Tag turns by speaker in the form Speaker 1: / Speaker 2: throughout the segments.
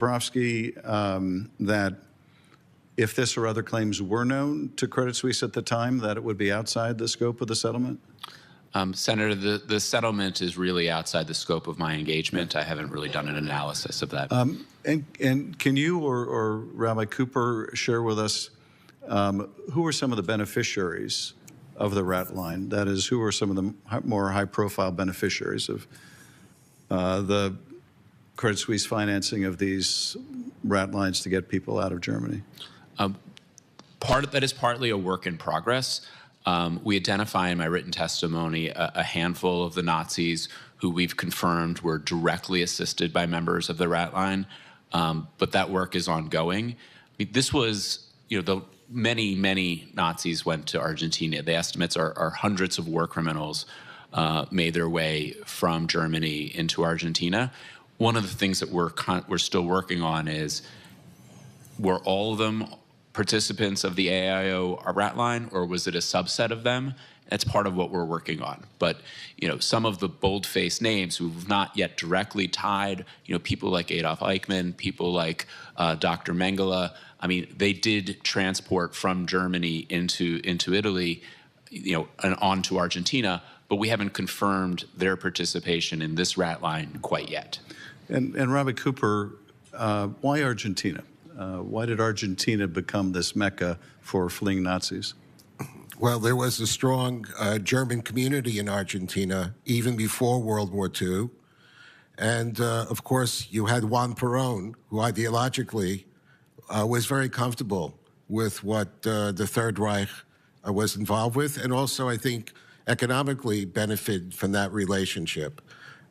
Speaker 1: Brovsky, that if this or other claims were known to Credit Suisse at the time, that it would be outside the scope of the settlement?
Speaker 2: Senator, the settlement is really outside the scope of my engagement. I haven't really done an analysis of that.
Speaker 1: And can you or Rabbi Cooper share with us who are some of the beneficiaries of the rat line? That is, who are some of the more high-profile beneficiaries of the Credit Suisse financing of these rat lines to get people out of Germany?
Speaker 2: That is partly a work in progress. We identify in my written testimony a handful of the Nazis who we've confirmed were directly assisted by members of the rat line, but that work is ongoing. This was, many Nazis went to Argentina. The estimates are hundreds of war criminals made their way from Germany into Argentina. One of the things that we're still working on is, were all of them participants of the AIO rat line, or was it a subset of them? That's part of what we're working on. But some of the bold-faced names who've not yet directly tied, people like Adolf Eichmann, people like Dr. Mengele, they did transport from Germany into Italy, and on to Argentina, but we haven't confirmed their participation in this rat line quite yet.
Speaker 1: And Rabbi Cooper, why Argentina? Why did Argentina become this mecca for fleeing Nazis?
Speaker 3: Well, there was a strong German community in Argentina even before World War II. And, of course, you had Juan Perón, who ideologically was very comfortable with what the Third Reich was involved with, and also, I think, economically benefited from that relationship.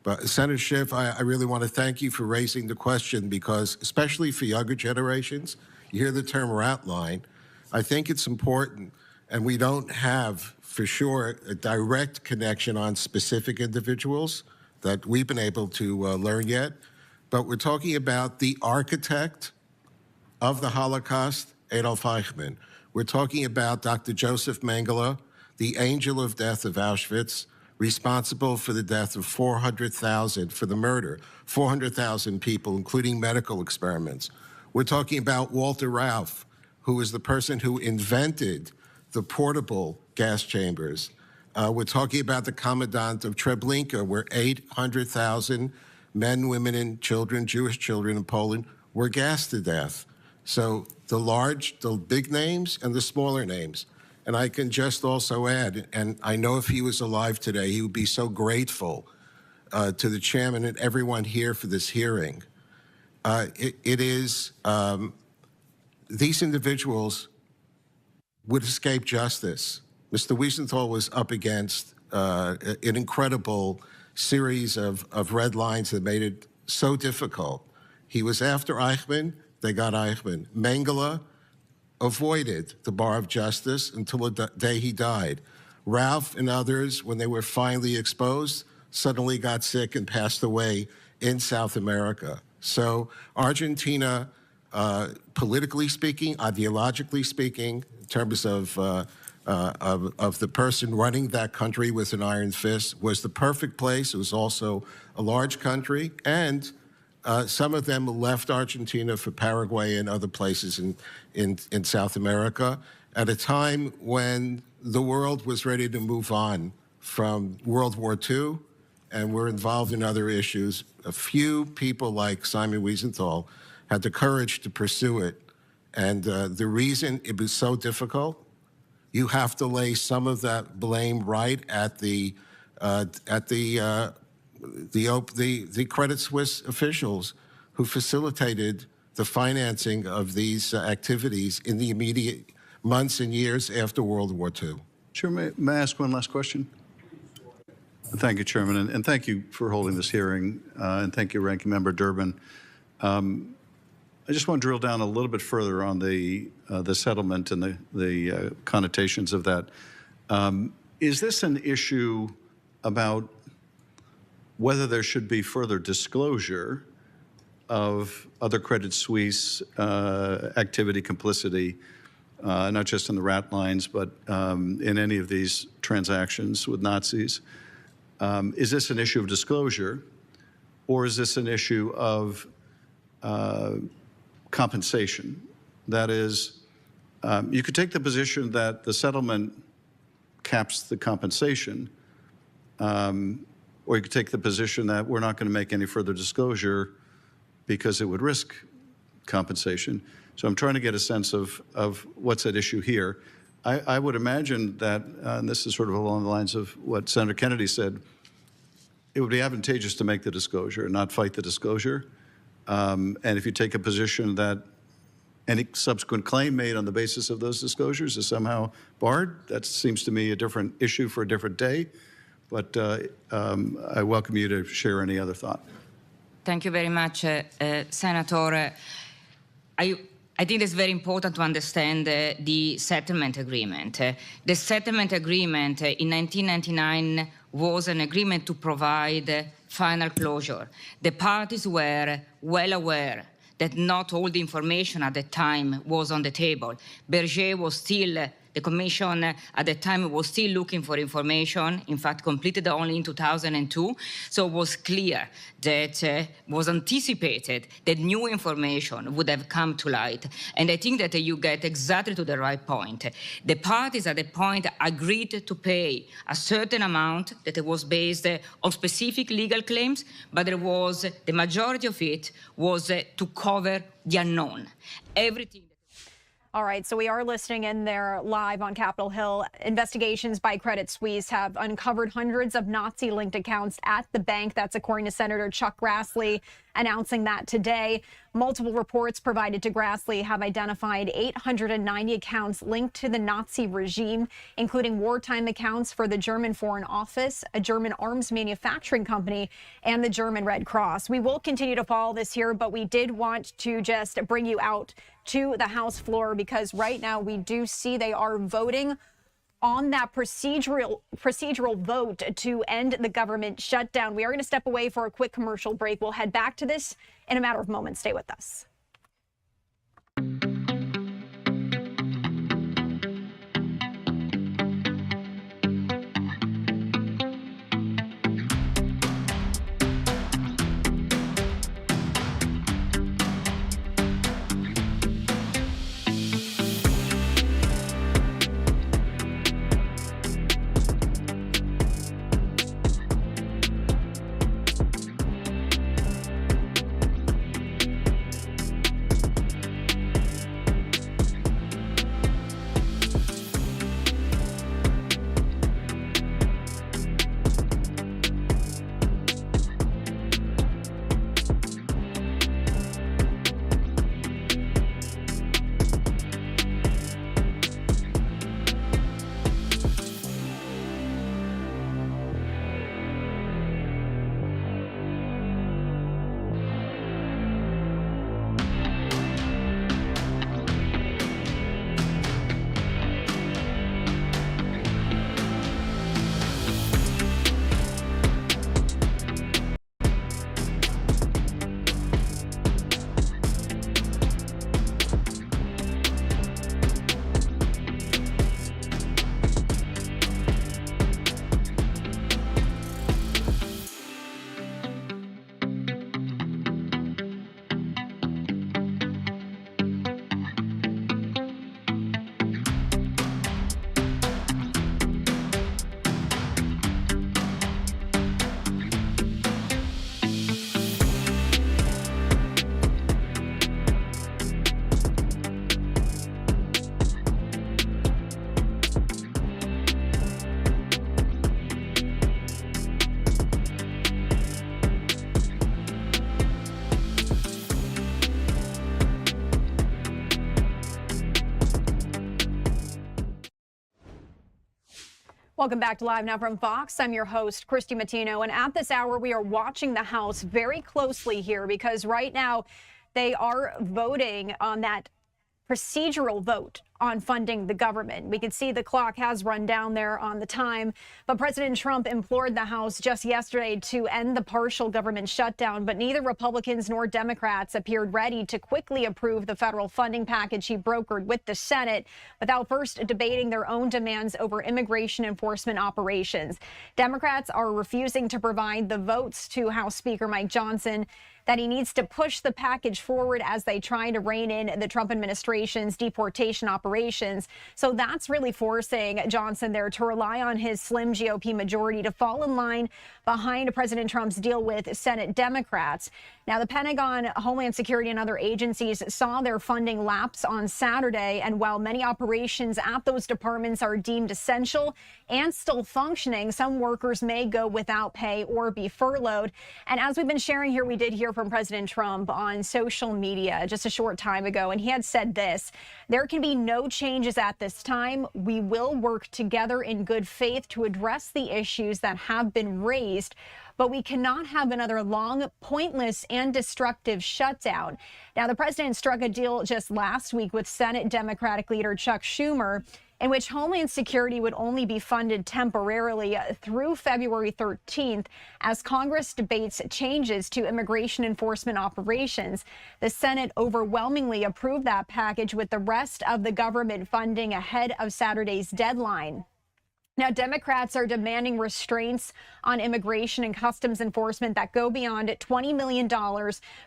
Speaker 3: But Senator Schiff, I really want to thank you for raising the question, because especially for younger generations, you hear the term rat line. I think it's important, and we don't have, for sure, a direct connection on specific individuals that we've been able to learn yet. But we're talking about the architect of the Holocaust, Adolf Eichmann. We're talking about Dr. Joseph Mengele, the angel of death of Auschwitz, responsible for the death of 400,000, for the murder, 400,000 people, including medical experiments. We're talking about Walter Rauff, who was the person who invented the portable gas chambers. We're talking about the commandant of Treblinka, where 800,000 men, women, and children, Jewish children in Poland, were gassed to death. So the big names and the smaller names. And I can just also add, and I know if he was alive today, he would be so grateful to the chairman and everyone here for this hearing. These individuals would escape justice. Mr. Wiesenthal was up against an incredible series of red lines that made it so difficult. He was after Eichmann, they got Eichmann. Mengele avoided the bar of justice until the day he died. Ralph and others, when they were finally exposed, suddenly got sick and passed away in South America. So Argentina, politically speaking, ideologically speaking, in terms of the person running that country with an iron fist, was the perfect place. It was also a large country, and some of them left Argentina for Paraguay and other places in South America at a time when the world was ready to move on from World War II, and we're involved in other issues. A few people like Simon Wiesenthal had the courage to pursue it. And the reason it was so difficult, you have to lay some of that blame right at the Credit Suisse officials who facilitated the financing of these activities in the immediate months and years after World War II.
Speaker 1: Sure, may I ask one last question? Thank you, Chairman, and thank you for holding this hearing, and thank you, Ranking Member Durbin. I just want to drill down a little bit further on the settlement and the connotations of that. Is this an issue about whether there should be further disclosure of other Credit Suisse activity, complicity, not just in the rat lines, but in any of these transactions with Nazis? Is this an issue of disclosure, or is this an issue of compensation. That is, you could take the position that the settlement caps the compensation, or you could take the position that we're not going to make any further disclosure because it would risk compensation. So I'm trying to get a sense of what's at issue here. I would imagine that, and this is sort of along the lines of what Senator Kennedy said, it would be advantageous to make the disclosure and not fight the disclosure. And if you take a position that any subsequent claim made on the basis of those disclosures is somehow barred, that seems to me a different issue for a different day. But I welcome you to share any other thought.
Speaker 4: Thank you very much, Senator. I think it's very important to understand the settlement agreement. The settlement agreement in 1999 was an agreement to provide final closure. The parties were well aware that not all the information at the time was on the table. Berger was still, the commission at the time was still looking for information, in fact completed only in 2002, so it was clear that was anticipated that new information would have come to light. And I think that you get exactly to the right point. The parties at the point agreed to pay a certain amount that was based on specific legal claims, but there was, the majority of it was to cover the unknown. Everything.
Speaker 5: All right, so we are listening in there live on Capitol Hill. Investigations by Credit Suisse have uncovered hundreds of Nazi-linked accounts at the bank. That's according to Senator Chuck Grassley, announcing that today. Multiple reports provided to Grassley have identified 890 accounts linked to the Nazi regime, including wartime accounts for the German Foreign Office, a German arms manufacturing company, and the German Red Cross. We will continue to follow this here, but we did want to just bring you out to the House floor because right now we do see they are voting on that procedural vote to end the government shutdown. We are going to step away for a quick commercial break. We'll head back to this in a matter of moments. Stay with us. Welcome back to Live Now from Fox. I'm your host, Christy Matino, and at this hour, we are watching the House very closely here because right now they are voting on that procedural vote on funding the government. We can see the clock has run down there on the time, but President Trump implored the House just yesterday to end the partial government shutdown, but neither Republicans nor Democrats appeared ready to quickly approve the federal funding package he brokered with the Senate without first debating their own demands over immigration enforcement operations. Democrats are refusing to provide the votes to House Speaker Mike Johnson that he needs to push the package forward as they try to rein in the Trump administration's deportation operations. So that's really forcing Johnson there to rely on his slim GOP majority to fall in line behind President Trump's deal with Senate Democrats. Now, the Pentagon, Homeland Security, and other agencies saw their funding lapse on Saturday. And while many operations at those departments are deemed essential and still functioning, some workers may go without pay or be furloughed. And as we've been sharing here, we did hear from President Trump on social media just a short time ago, and he had said this: there can be no changes at this time. We will work together in good faith to address the issues that have been raised, but we cannot have another long, pointless, and destructive shutdown. Now, the president struck a deal just last week with Senate Democratic leader Chuck Schumer, in which Homeland Security would only be funded temporarily through February 13th as Congress debates changes to immigration enforcement operations. The Senate overwhelmingly approved that package, with the rest of the government funding ahead of Saturday's deadline. Now, Democrats are demanding restraints on immigration and customs enforcement that go beyond $20 million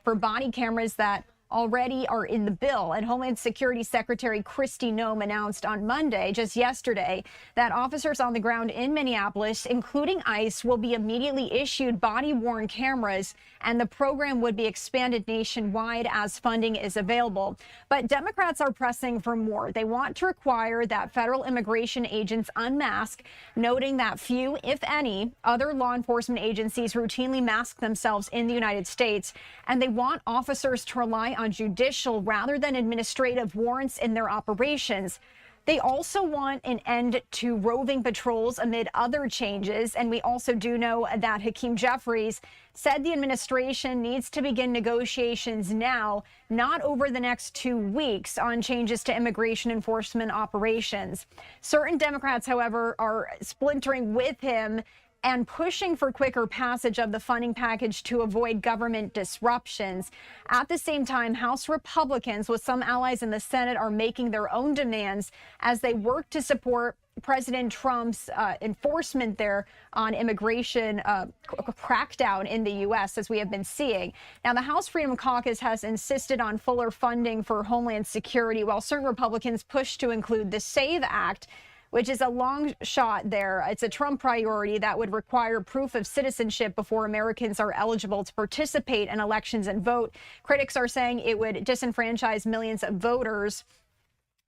Speaker 5: for body cameras that already are in the bill. And Homeland Security Secretary Kristi Noem announced on Monday, just yesterday, that officers on the ground in Minneapolis, including ICE, will be immediately issued body-worn cameras, and the program would be expanded nationwide as funding is available. But Democrats are pressing for more. They want to require that federal immigration agents unmask, noting that few, if any, other law enforcement agencies routinely mask themselves in the United States. And they want officers to rely on judicial rather than administrative warrants in their operations. They also want an end to roving patrols amid other changes. And we also do know that Hakeem Jeffries said the administration needs to begin negotiations now, not over the next 2 weeks, on changes to immigration enforcement operations. Certain Democrats, however, are splintering with him and pushing for quicker passage of the funding package to avoid government disruptions. At the same time, House Republicans, with some allies in the Senate, are making their own demands as they work to support President Trump's enforcement there on immigration crackdown in the U.S., as we have been seeing. Now, the House Freedom Caucus has insisted on fuller funding for Homeland Security, while certain Republicans push to include the SAVE Act, which is a long shot there. It's a Trump priority that would require proof of citizenship before Americans are eligible to participate in elections and vote. Critics are saying it would disenfranchise millions of voters.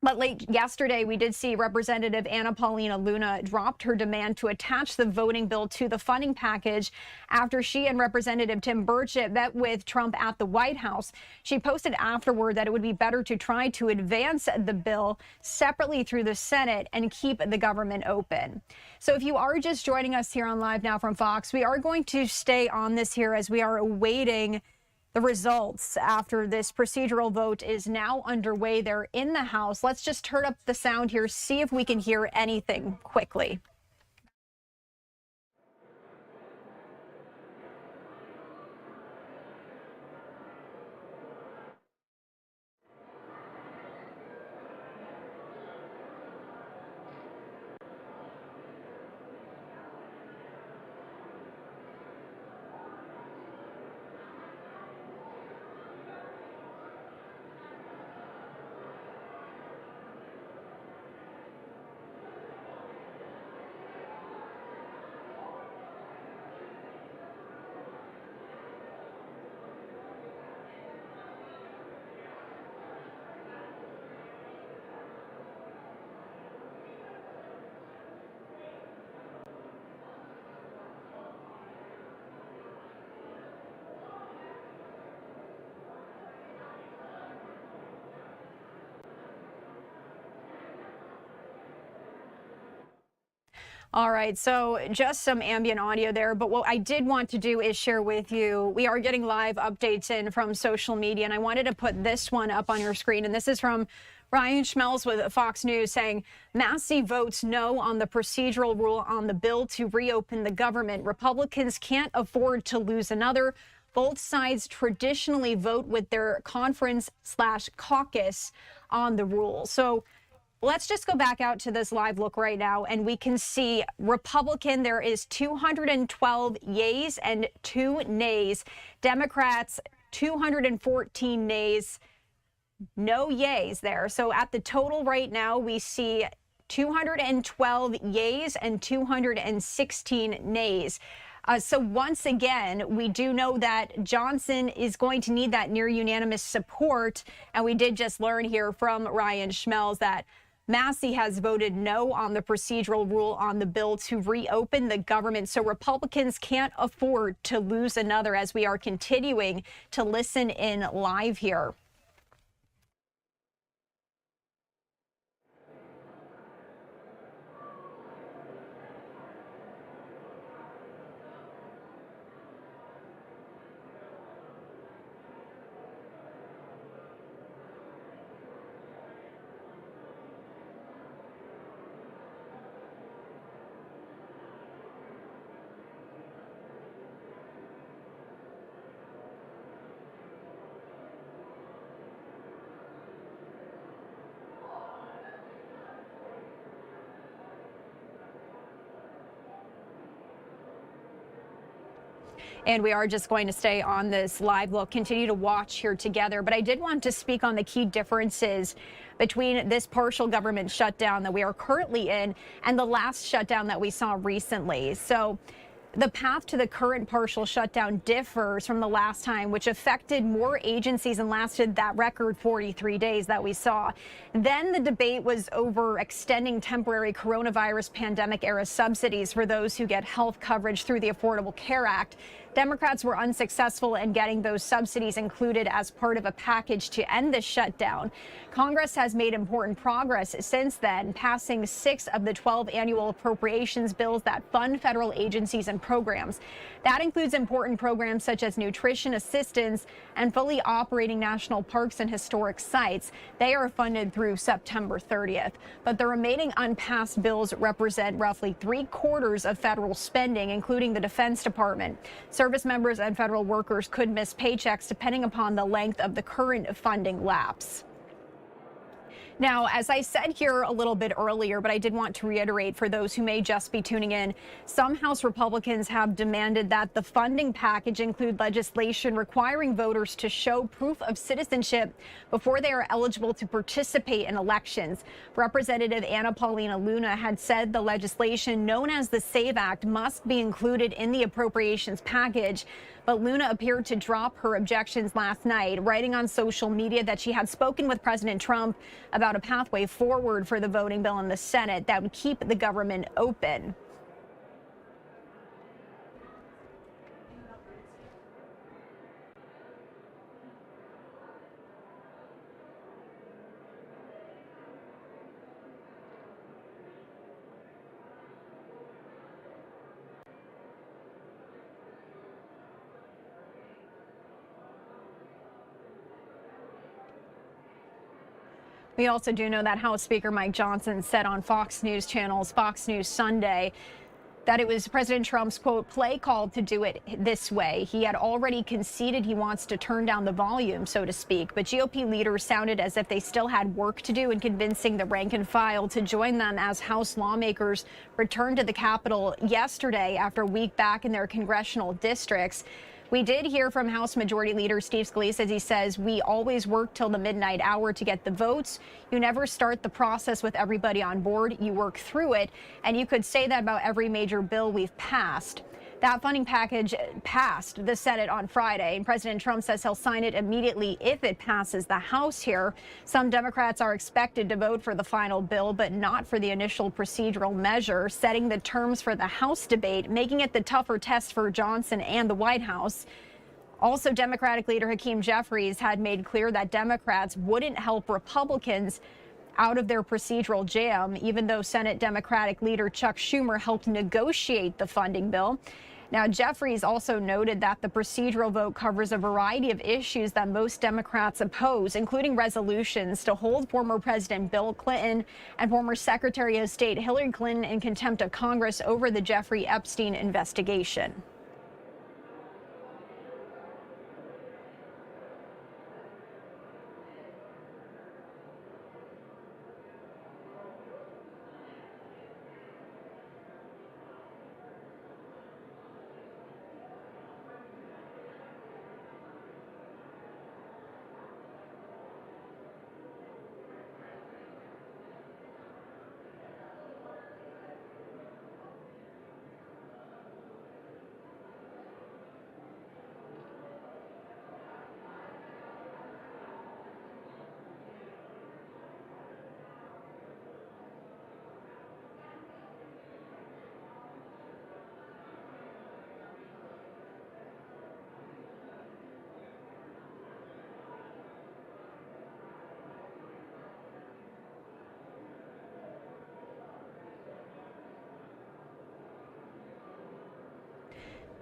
Speaker 5: But late yesterday, we did see Representative Anna Paulina Luna dropped her demand to attach the voting bill to the funding package after she and Representative Tim Burchett met with Trump at the White House. She posted afterward that it would be better to try to advance the bill separately through the Senate and keep the government open. So if you are just joining us here on Live Now from Fox, we are going to stay on this here as we are awaiting the results after this procedural vote is now underway there in the House. Let's just turn up the sound here, see if we can hear anything quickly. All right, so just some ambient audio there, but what I did want to do is share with you, we are getting live updates in from social media, and I wanted to put this one up on your screen, and this is from Ryan Schmelz with Fox News saying Massey votes no on the procedural rule on the bill to reopen the government. Republicans can't afford to lose another. Both sides traditionally vote with their conference/caucus on the rule. So let's just go back out to this live look right now, and we can see Republican, there is 212 yeas and 2 nays. Democrats, 214 nays. No yays there. So at the total right now, we see 212 yays and 216 nays. So once again, we do know that Johnson is going to need that near unanimous support. And we did just learn here from Ryan Schmelz that Massey has voted no on the procedural rule on the bill to reopen the government. So Republicans can't afford to lose another as we are continuing to listen in live here. And we are just going to stay on this live look, continue to watch here together. But I did want to speak on the key differences between this partial government shutdown that we are currently in and the last shutdown that we saw recently. So the path to the current partial shutdown differs from the last time, which affected more agencies and lasted that record 43 days that we saw. Then the debate was over extending temporary coronavirus pandemic era subsidies for those who get health coverage through the Affordable Care Act. Democrats were unsuccessful in getting those subsidies included as part of a package to end the shutdown. Congress has made important progress since then, passing 6 of the 12 annual appropriations bills that fund federal agencies and programs. That includes important programs such as nutrition assistance and fully operating national parks and historic sites. They are funded through September 30th. But the remaining unpassed bills represent roughly 3/4 of federal spending, including the Defense Department. Service members and federal workers could miss paychecks depending upon the length of the current funding lapse. Now, as I said here a little bit earlier, but I did want to reiterate for those who may just be tuning in, some House Republicans have demanded that the funding package include legislation requiring voters to show proof of citizenship before they are eligible to participate in elections. Representative Anna Paulina Luna had said the legislation known as the SAVE Act must be included in the appropriations package. But Luna appeared to drop her objections last night, writing on social media that she had spoken with President Trump about a pathway forward for the voting bill in the Senate that would keep the government open. We also do know that House Speaker Mike Johnson said on Fox News channels, Fox News Sunday, that it was President Trump's, quote, play call to do it this way. He had already conceded he wants to turn down the volume, so to speak. But GOP leaders sounded as if they still had work to do in convincing the rank and file to join them as House lawmakers returned to the Capitol yesterday after a week back in their congressional districts. We did hear from House Majority Leader Steve Scalise as he says, we always work till the midnight hour to get the votes. You never start the process with everybody on board. You work through it. And you could say that about every major bill we've passed. That funding package passed the Senate on Friday, and President Trump says he'll sign it immediately if it passes the House here. Some Democrats are expected to vote for the final bill, but not for the initial procedural measure, setting the terms for the House debate, making it the tougher test for Johnson and the White House. Also, Democratic leader Hakeem Jeffries had made clear that Democrats wouldn't help Republicans out of their procedural jam, even though Senate Democratic leader Chuck Schumer helped negotiate the funding bill. Now, Jeffries also noted that the procedural vote covers a variety of issues that most Democrats oppose, including resolutions to hold former President Bill Clinton and former Secretary of State Hillary Clinton in contempt of Congress over the Jeffrey Epstein investigation.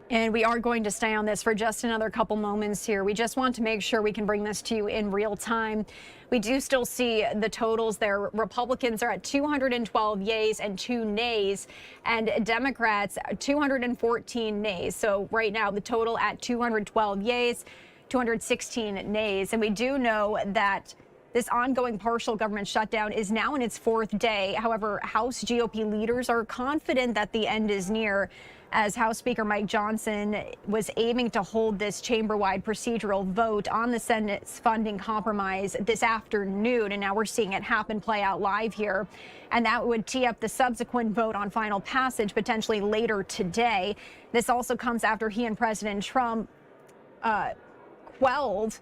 Speaker 5: And we are going to stay on this for just another couple moments here. We just want to make sure we can bring this to you in real time. We do still see the totals there. Republicans are at 212 yays and 2 nays, and Democrats 214 nays. So right now the total at 212 yays, 216 nays. And we do know that this ongoing partial government shutdown is now in its 4th day. However, House GOP leaders are confident that the end is near, as House Speaker Mike Johnson was aiming to hold this chamber-wide procedural vote on the Senate's funding compromise this afternoon. And now we're seeing it happen, play out live here. And that would tee up the subsequent vote on final passage potentially later today. This also comes after he and President Trump quelled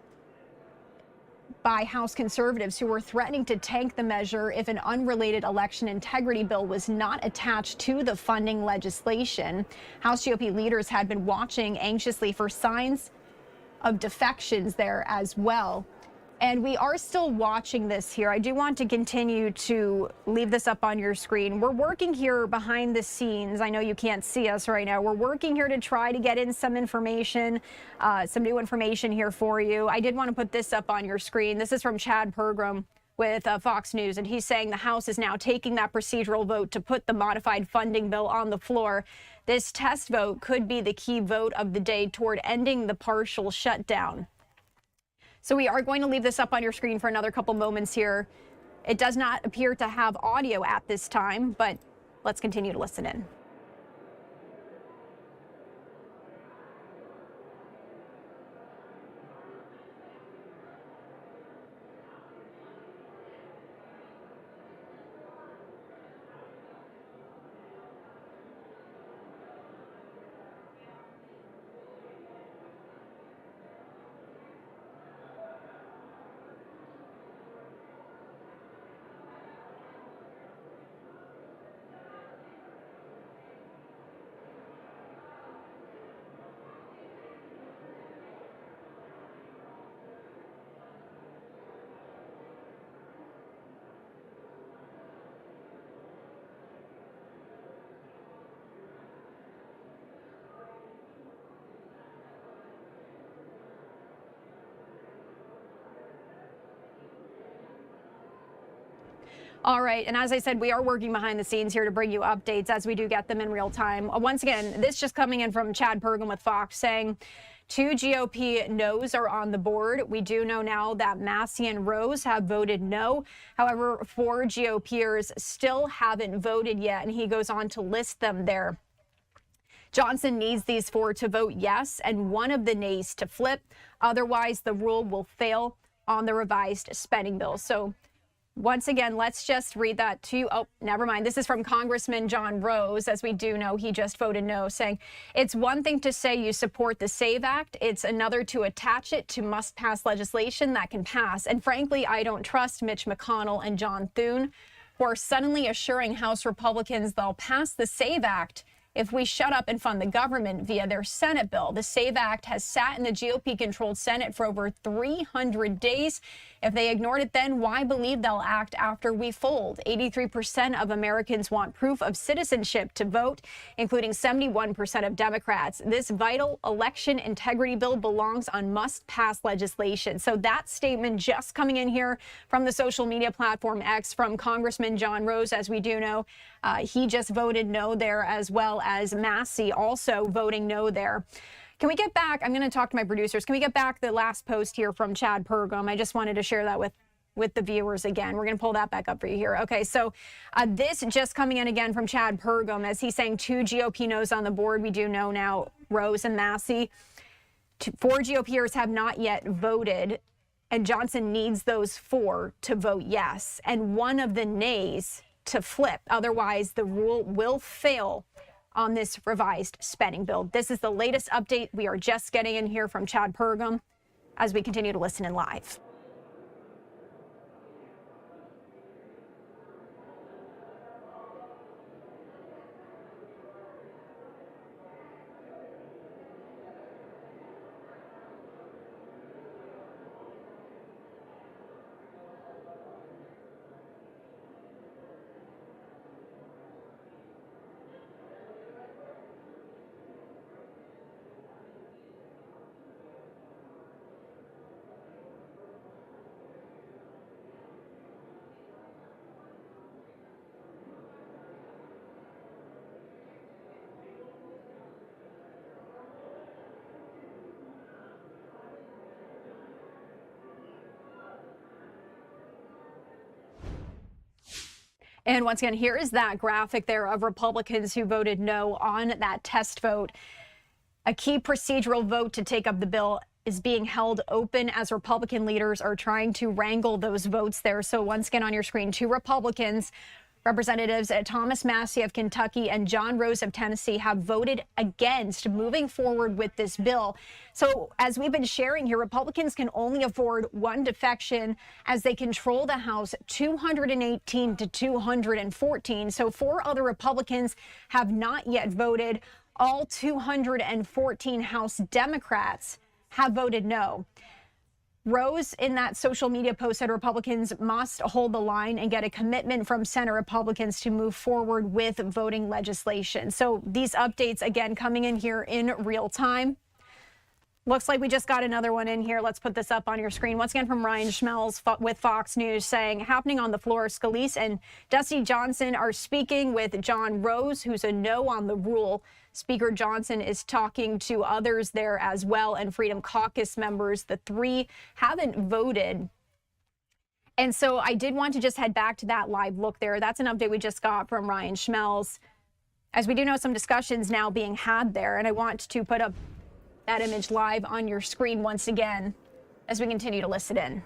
Speaker 5: by House conservatives who were threatening to tank the measure if an unrelated election integrity bill was not attached to the funding legislation. House GOP leaders had been watching anxiously for signs of defections there as well. And we are still watching this here. I do want to continue to leave this up on your screen. We're working here behind the scenes. I know you can't see us right now. We're working here to try to get in some information, some new information here for you. I did want to put this up on your screen. This is from Chad Pergram with Fox News, and he's saying the House is now taking that procedural vote to put the modified funding bill on the floor. This test vote could be the key vote of the day toward ending the partial shutdown. So we are going to leave this up on your screen for another couple moments here. It does not appear to have audio at this time, but let's continue to listen in. All right, and as I said, we are working behind the scenes here to bring you updates as we do get them in real time. Once again, this just coming in from Chad Pergram with Fox saying 2 GOP no's are on the board. We do know now that Massey and Rose have voted no. However, 4 GOPers still haven't voted yet, and he goes on to list them there. Johnson needs these 4 to vote yes and 1 of the nays to flip. Otherwise, the rule will fail on the revised spending bill. So once again, let's just read that to you. Oh, never mind. This is from Congressman John Rose. As we do know, he just voted no, saying it's one thing to say you support the SAVE Act. It's another to attach it to must-pass legislation that can pass. And frankly, I don't trust Mitch McConnell and John Thune, who are suddenly assuring House Republicans they'll pass the SAVE Act if we shut up and fund the government via their Senate bill. The SAVE Act has sat in the GOP-controlled Senate for over 300 days. If they ignored it then, why believe they'll act after we fold? 83% of Americans want proof of citizenship to vote, including 71% of Democrats. This vital election integrity bill belongs on must-pass legislation. So that statement just coming in here from the social media platform X from Congressman John Rose, as we do know. He just voted no there, as well as Massey also voting no there. Can we get back? I'm going to talk to my producers. Can we get back the last post here from Chad Pergam? I just wanted to share that with the viewers again. We're going to pull that back up for you here. Okay, so this just coming in again from Chad Pergam as he's saying 2 GOP no's on the board. We do know now Rose and Massey. 4 GOPers have not yet voted, and Johnson needs those 4 to vote yes, and 1 of the nays to flip. Otherwise, the rule will fail on this revised spending bill. This is the latest update we are just getting in here from Chad Pergam as we continue to listen in live. And once again, here is that graphic there of Republicans who voted no on that test vote. A key procedural vote to take up the bill is being held open as Republican leaders are trying to wrangle those votes there. So once again on your screen, 2 Republicans, Representatives Thomas Massey of Kentucky and John Rose of Tennessee, have voted against moving forward with this bill. So as we've been sharing here, Republicans can only afford 1 defection as they control the House 218 to 214. So 4 other Republicans have not yet voted. All 214 House Democrats have voted no. Rose, in that social media post, said Republicans must hold the line and get a commitment from Senate Republicans to move forward with voting legislation. So these updates, again, coming in here in real time. Looks like we just got another one in here. Let's put this up on your screen. Once again from Ryan Schmelz with Fox News saying, happening on the floor, Scalise and Dusty Johnson are speaking with John Rose, who's a no on the rule. Speaker Johnson is talking to others there as well, and Freedom Caucus members. The 3 haven't voted. And so I did want to just head back to that live look there. That's an update we just got from Ryan Schmelz, as we do know some discussions now being had there. And I want to put up that image live on your screen once again as we continue to listen in.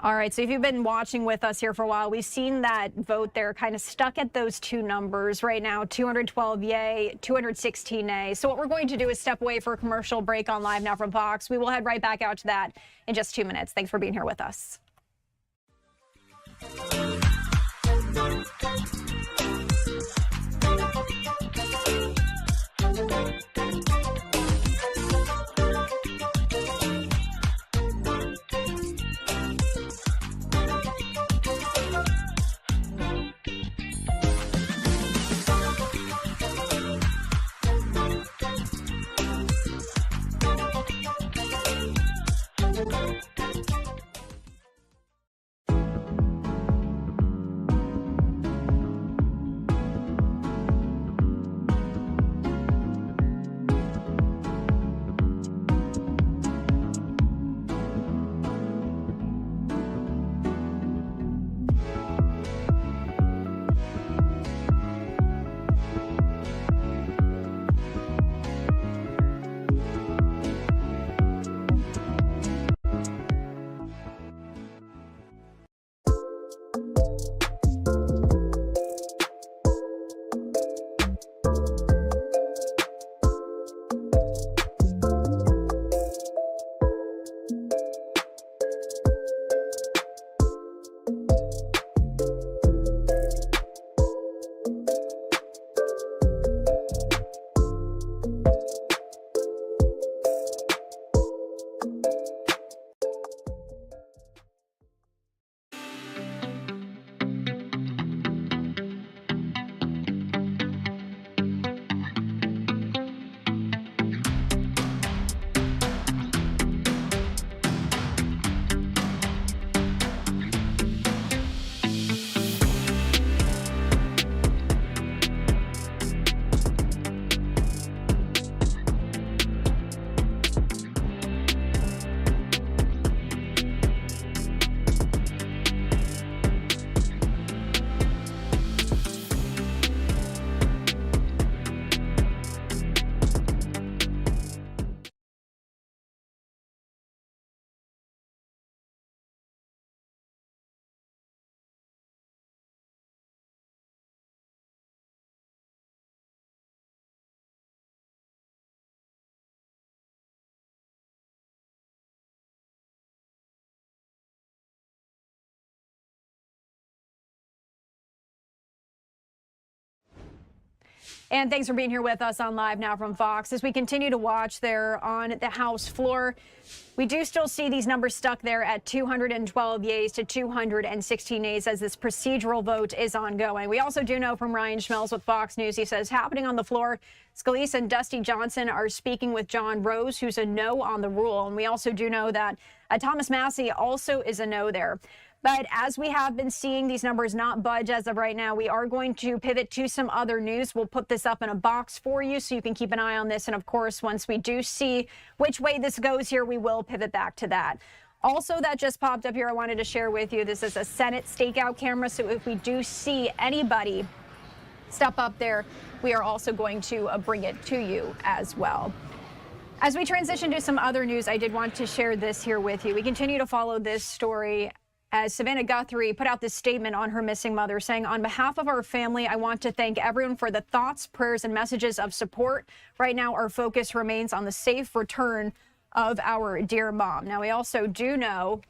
Speaker 5: All right, so if you've been watching with us here for a while, we've seen that vote there kind of stuck at those 2 numbers right now, 212 yay, 216 nay. So what we're going to do is step away for a commercial break on Live Now from Fox. We will head right back out to that in just 2 minutes. Thanks for being here with us. And thanks for being here with us on Live Now from Fox. As we continue to watch there on the House floor, we do still see these numbers stuck there at 212 yeas to 216 nays as this procedural vote is ongoing. We also do know from Ryan Schmelz with Fox News, he says happening on the floor, Scalise and Dusty Johnson are speaking with John Rose, who's a no on the rule. And we also do know that Thomas Massie also is a no there. But as we have been seeing these numbers not budge as of right now, we are going to pivot to some other news. We'll put this up in a box for you so you can keep an eye on this. And of course, once we do see which way this goes here, we will pivot back to that. Also, that just popped up here, I wanted to share with you. This is a Senate stakeout camera. So if we do see anybody step up there, we are also going to bring it to you as well. As we transition to some other news, I did want to share this here with you. We continue to follow this story as Savannah Guthrie put out this statement on her missing mother, saying, on behalf of our family, I want to thank everyone for the thoughts, prayers, and messages of support. Right now, our focus remains on the safe return of our dear mom. Now, we also do know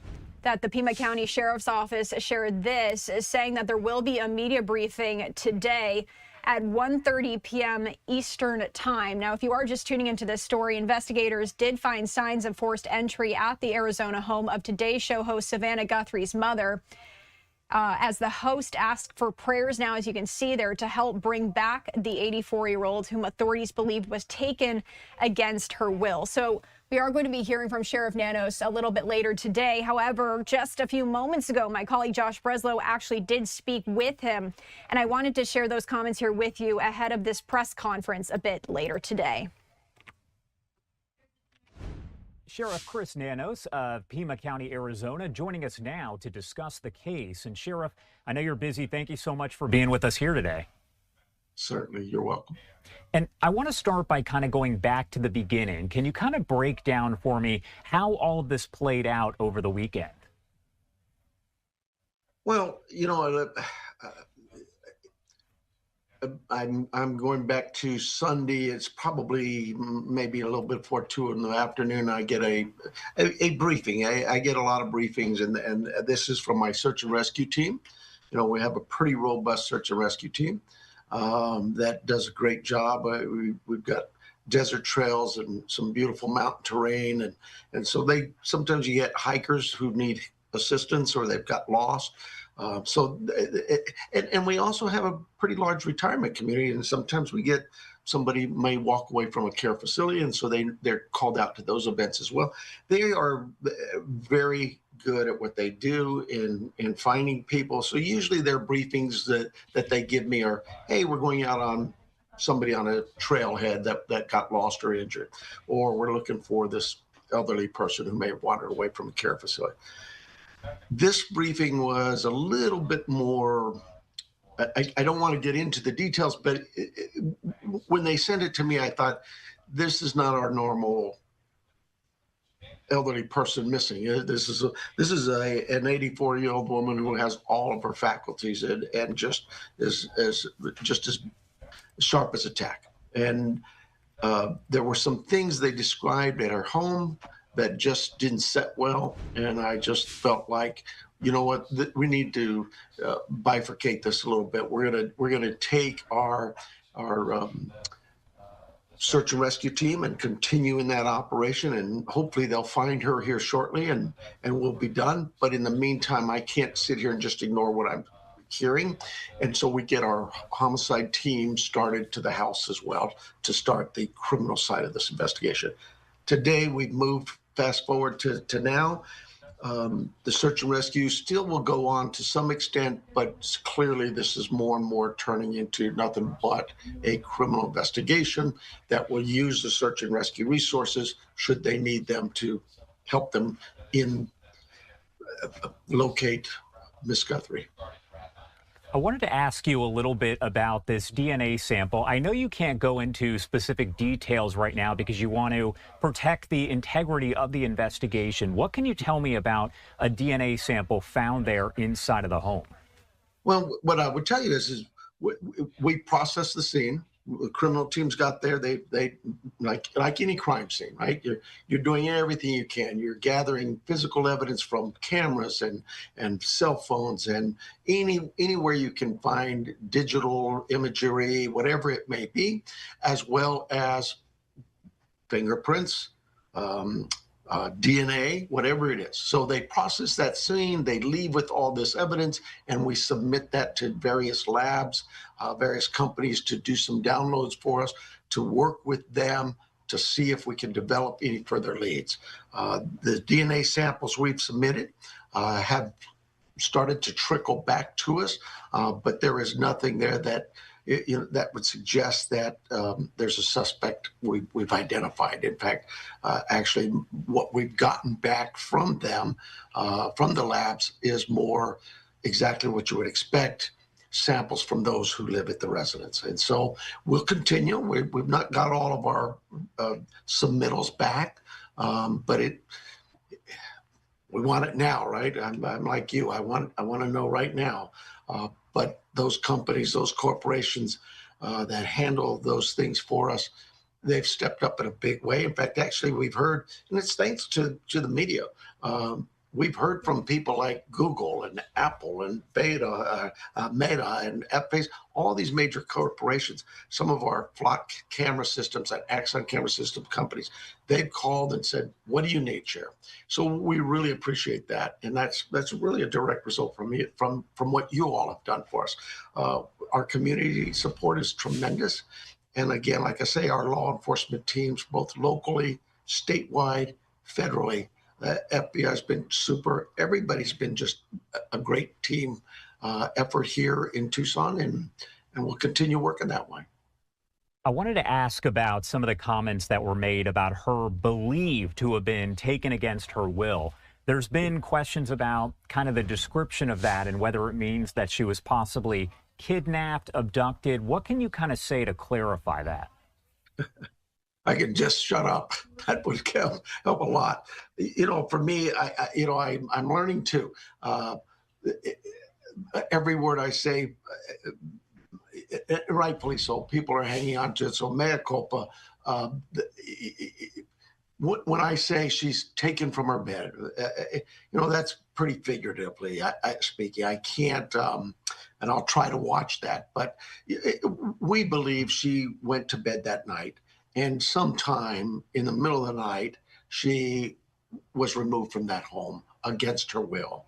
Speaker 5: that the Pima County Sheriff's Office shared this, saying that there will be a media briefing today at 1:30 p.m. Eastern time. Now, if you are just tuning into this story, investigators did find signs of forced entry at the Arizona home of Today Show host Savannah Guthrie's mother. As the host asked for prayers now, as you can see there, to help bring back the 84-year-old whom authorities believed was taken against her will. So we are going to be hearing from Sheriff Nanos a little bit later today. However, just a few moments ago, my colleague Josh Breslow actually did speak with him, and I wanted to share those comments here with you ahead of this press conference a bit later today.
Speaker 6: Sheriff Chris Nanos of Pima County, Arizona, joining us now to discuss the case. And Sheriff, I know you're busy. Thank you so much for being with us here today.
Speaker 7: Certainly, you're welcome.
Speaker 6: And I want to start by kind of going back to the beginning. Can you kind of break down for me how all of this played out over the weekend?
Speaker 7: Well, you know, I'm going back to Sunday. It's probably maybe a little bit before 2 in the afternoon. I get a briefing. I get a lot of briefings, and this is from my search and rescue team. You know, we have a pretty robust search and rescue team that does a great job. We've got desert trails and some beautiful mountain terrain, and so sometimes you get hikers who need assistance or they've got lost. And we also have a pretty large retirement community, and sometimes we get somebody may walk away from a care facility, and so they're called out to those events as well. They are very good at what they do in finding people. So usually their briefings that they give me are, hey, we're going out on somebody on a trailhead that got lost or injured, or we're looking for this elderly person who may have wandered away from a care facility. This briefing was a little bit more, I don't want to get into the details, but when they sent it to me, I thought, this is not our normal elderly person missing. This is an 84-year-old woman who has all of her faculties and just as sharp as a tack. And there were some things they described at her home that just didn't set well, and I just felt like, you know what, we need to bifurcate this a little bit. We're gonna take our search and rescue team and continue in that operation, and hopefully they'll find her here shortly, and we'll be done. But in the meantime, I can't sit here and just ignore what I'm hearing, and so we get our homicide team started to the house as well to start the criminal side of this investigation. Today, we've moved fast forward to now. The search and rescue still will go on to some extent, but clearly this is more and more turning into nothing but a criminal investigation that will use the search and rescue resources should they need them to help them locate Miss Guthrie.
Speaker 6: I wanted to ask you a little bit about this DNA sample. I know you can't go into specific details right now because you want to protect the integrity of the investigation. What can you tell me about a DNA sample found there inside of the home?
Speaker 7: Well, what I would tell you is we processed the scene. criminal teams got there. They like any crime scene, right? You're doing everything you can. You're gathering physical evidence from cameras and cell phones and anywhere you can find digital imagery, whatever it may be, as well as fingerprints, DNA, whatever it is. So they process that scene, they leave with all this evidence, and we submit that to various labs, various companies to do some downloads for us, to work with them to see if we can develop any further leads. The DNA samples we've submitted have started to trickle back to us, but there is nothing there that that would suggest that there's a suspect we've identified. In fact, actually, what we've gotten back from them, from the labs, is more exactly what you would expect, samples from those who live at the residence. And so we'll continue. We've not got all of our submittals back, but we want it now, right? I'm like you. I want to know right now. But those companies, those corporations that handle those things for us, they've stepped up in a big way. In fact, actually, we've heard, and it's thanks to the media. We've heard from people like Google and Apple and Meta and Face, all these major corporations. Some of our flock camera systems and Axon camera system companies, they've called and said, "What do you need, Sheriff?" So we really appreciate that, and that's really a direct result from what you all have done for us. Our community support is tremendous, and again, like I say, our law enforcement teams, both locally, statewide, federally. FBI has been super. Everybody's been just a great team effort here in Tucson, and we'll continue working that way.
Speaker 6: I wanted to ask about some of the comments that were made about her believed to have been taken against her will. There's been questions about kind of the description of that and whether it means that she was possibly kidnapped, abducted. What can you kind of say to clarify that?
Speaker 7: I can just shut up. That would help a lot. For me, I'm learning too. Every word I say, rightfully so. People are hanging on to it. So mea culpa. When I say she's taken from her bed, that's pretty figuratively speaking. I can't, and I'll try to watch that. But we believe she went to bed that night. And sometime in the middle of the night, she was removed from that home against her will.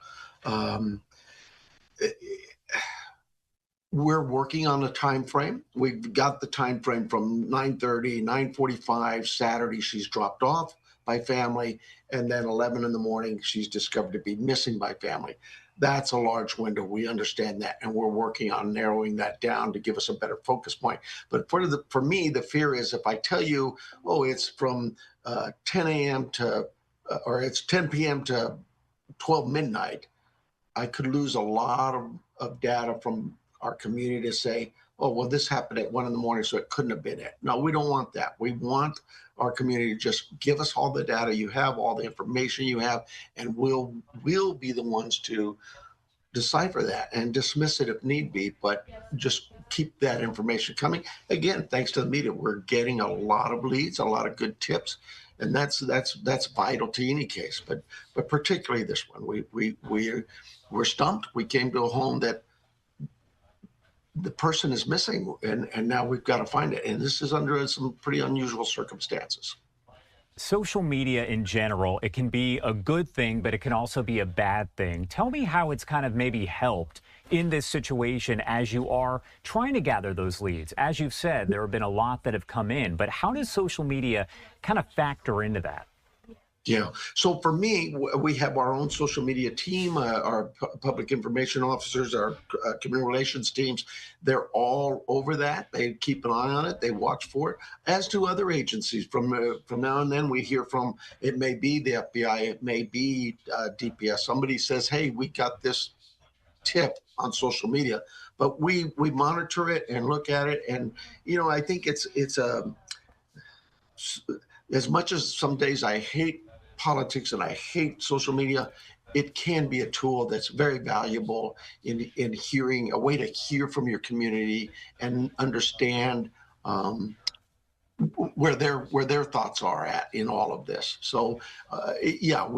Speaker 7: We're working on a time frame. We've got the time frame from 9:30, 9:45 Saturday. She's dropped off by family, and then 11 in the morning, she's discovered to be missing by family. That's a large window. We understand that, and we're working on narrowing that down to give us a better focus point. But for me, the fear is if I tell you, oh, it's from 10 a.m. to, or it's 10 p.m. to 12 midnight, I could lose a lot of data from our community to say, oh, well, this happened at 1 in the morning, so it couldn't have been it. No, we don't want that. We want our community to just give us all the data you have, all the information you have, and we'll be the ones to decipher that and dismiss it if need be, but just keep that information coming. Again, thanks to the media, we're getting a lot of leads, a lot of good tips, and that's vital to any case, but particularly this one. We're stumped. We came to a home that the person is missing, and now we've got to find it. And this is under some pretty unusual circumstances.
Speaker 6: Social media in general, it can be a good thing, but it can also be a bad thing. Tell me how it's kind of maybe helped in this situation as you are trying to gather those leads. As you've said, there have been a lot that have come in, but how does social media kind of factor into that?
Speaker 7: Yeah. So for me, we have our own social media team, our public information officers, our community relations teams. They're all over that. They keep an eye on it. They watch for it, as do other agencies. From now and then, we hear from, it may be the FBI, it may be DPS. Somebody says, hey, we got this tip on social media, but we monitor it and look at it. And, I think it's as much as some days I hate politics and I hate social media, it can be a tool that's very valuable in hearing, a way to hear from your community and understand where their thoughts are at in all of this. So yeah,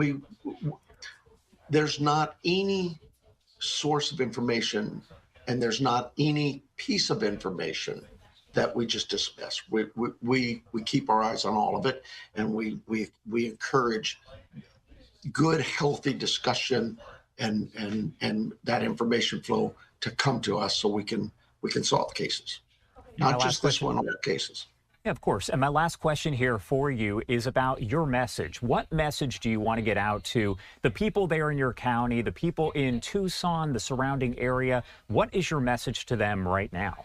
Speaker 7: there's not any source of information and there's not any piece of information that we just dismiss. We keep our eyes on all of it, and we encourage good, healthy discussion and that information flow to come to us so we can solve cases, not just this one, all cases.
Speaker 6: Yeah, of course. And my last question here for you is about your message. What message do you want to get out to the people there in your county, the people in Tucson, the surrounding area? What is your message to them right now?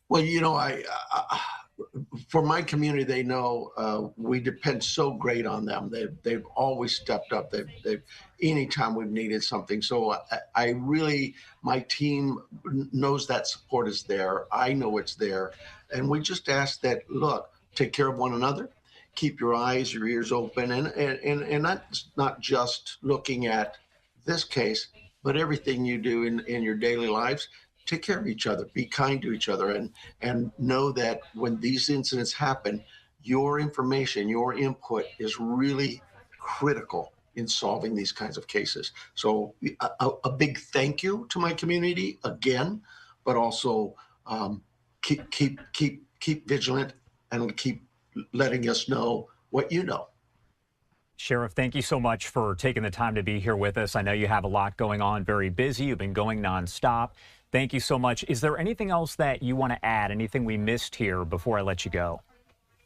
Speaker 7: Well, you know, for my community, they know we depend so great on them. They've always stepped up. They've anytime we've needed something. So I really, my team knows that support is there. I know it's there, and we just ask that, look, take care of one another, keep your eyes, your ears open, and that's not just looking at this case, but everything you do in your daily lives. Take care of each other, be kind to each other, and know that when these incidents happen, your information, your input is really critical in solving these kinds of cases. So a big thank you to my community again, but also keep vigilant and keep letting us know what you know.
Speaker 6: Sheriff, thank you so much for taking the time to be here with us. I know you have a lot going on, very busy. You've been going nonstop. Thank you so much. Is there anything else that you want to add? Anything we missed here before I let you go?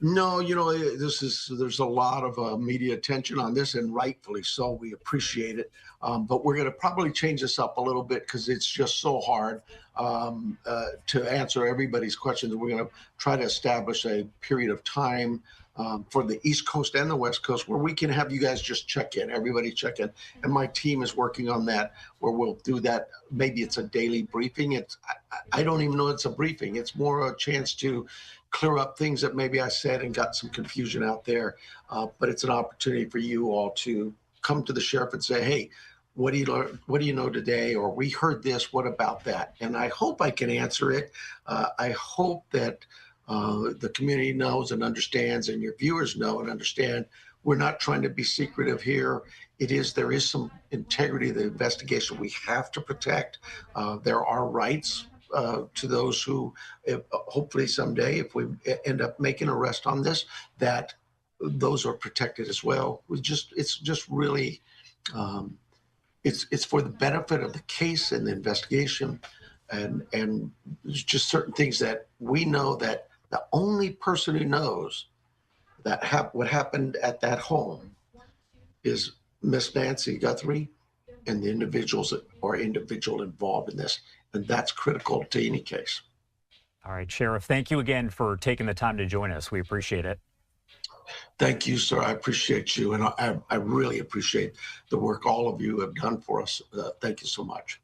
Speaker 7: No, you know, there's a lot of media attention on this, and rightfully so. We appreciate it. But we're going to probably change this up a little bit because it's just so hard to answer everybody's questions. We're going to try to establish a period of time for the East Coast and the West Coast where we can have you guys just check in, everybody check in. And my team is working on that, where we'll do that. Maybe it's a daily briefing. I don't even know it's a briefing. It's more a chance to clear up things that maybe I said and got some confusion out there. But it's an opportunity for you all to come to the sheriff and say, hey, what do you learn? What do you know today? Or we heard this, what about that? And I hope I can answer it. I hope that the community knows and understands, and your viewers know and understand. We're not trying to be secretive here. There is some integrity of the investigation we have to protect. There are rights to those who, hopefully someday, if we end up making an arrest on this, that those are protected as well. It's just really, it's for the benefit of the case and the investigation, and there's just certain things that we know that the only person who knows that what happened at that home is Miss Nancy Guthrie and the individuals involved in this. And that's critical to any case.
Speaker 6: All right, Sheriff, thank you again for taking the time to join us. We appreciate it.
Speaker 7: Thank you, sir. I appreciate you. And I really appreciate the work all of you have done for us. Thank you so much.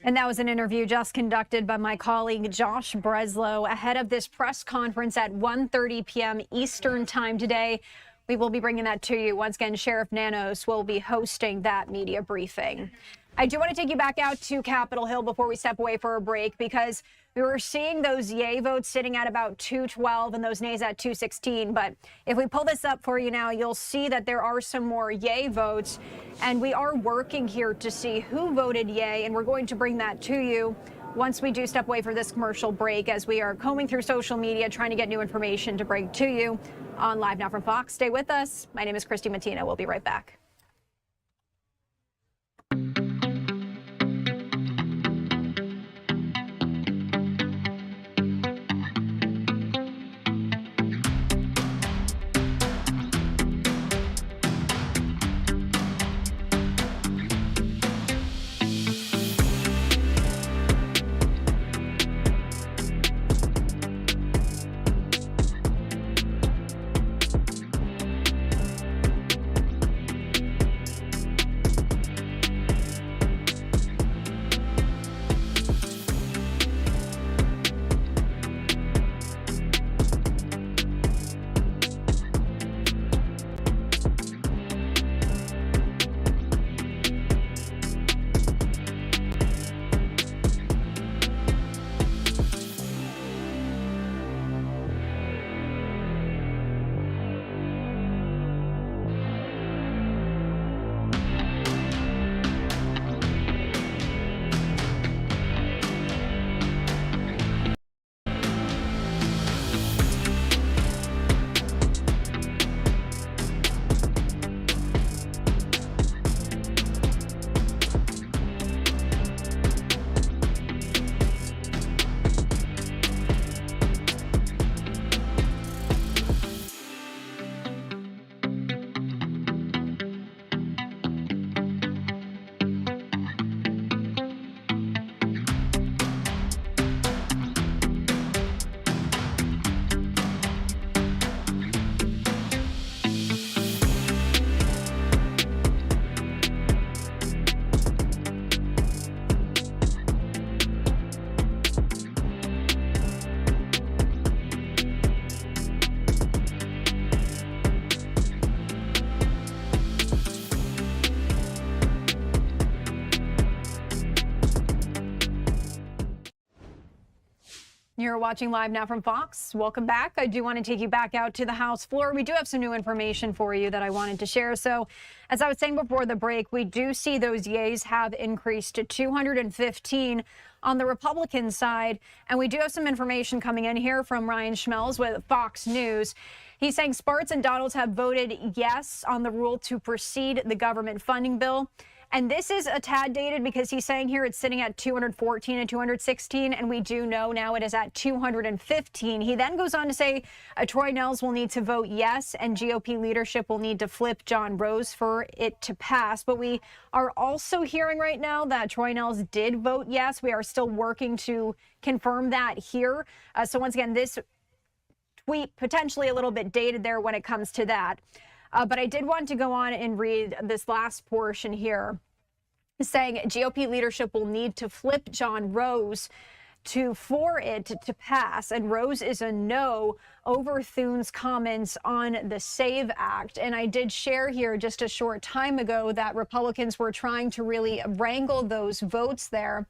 Speaker 5: And that was an interview just conducted by my colleague Josh Breslow ahead of this press conference at 1:30 p.m. Eastern time today. We will be bringing that to you. Once again, Sheriff Nanos will be hosting that media briefing. I do want to take you back out to Capitol Hill before we step away for a break, because we were seeing those yay votes sitting at about 212 and those nays at 216. But if we pull this up for you now, you'll see that there are some more yay votes. And we are working here to see who voted yay. And we're going to bring that to you once we do step away for this commercial break, as we are combing through social media, trying to get new information to bring to you on Live Now from Fox. Stay with us. My name is Christy Mattina. We'll be right back. You're watching live now from Fox. Welcome back. I do want to take you back out to the House floor. We do have some new information for you that I wanted to share. So, as I was saying before the break, we do see those yays have increased to 215 on the Republican side. And we do have some information coming in here from Ryan Schmelz with Fox News. He's saying Sparts and Donalds have voted yes on the rule to proceed the government funding bill. And this is a tad dated because he's saying here it's sitting at 214 and 216, and we do know now it is at 215. He then goes on to say Troy Nehls will need to vote yes, and GOP leadership will need to flip John Rose for it to pass. But we are also hearing right now that Troy Nehls did vote yes. We are still working to confirm that here. So once again, this tweet potentially a little bit dated there when it comes to that. But I did want to go on and read this last portion here, saying GOP leadership will need to flip John Rose for it to pass. And Rose is a no over Thune's comments on the SAVE Act. And I did share here just a short time ago that Republicans were trying to really wrangle those votes there.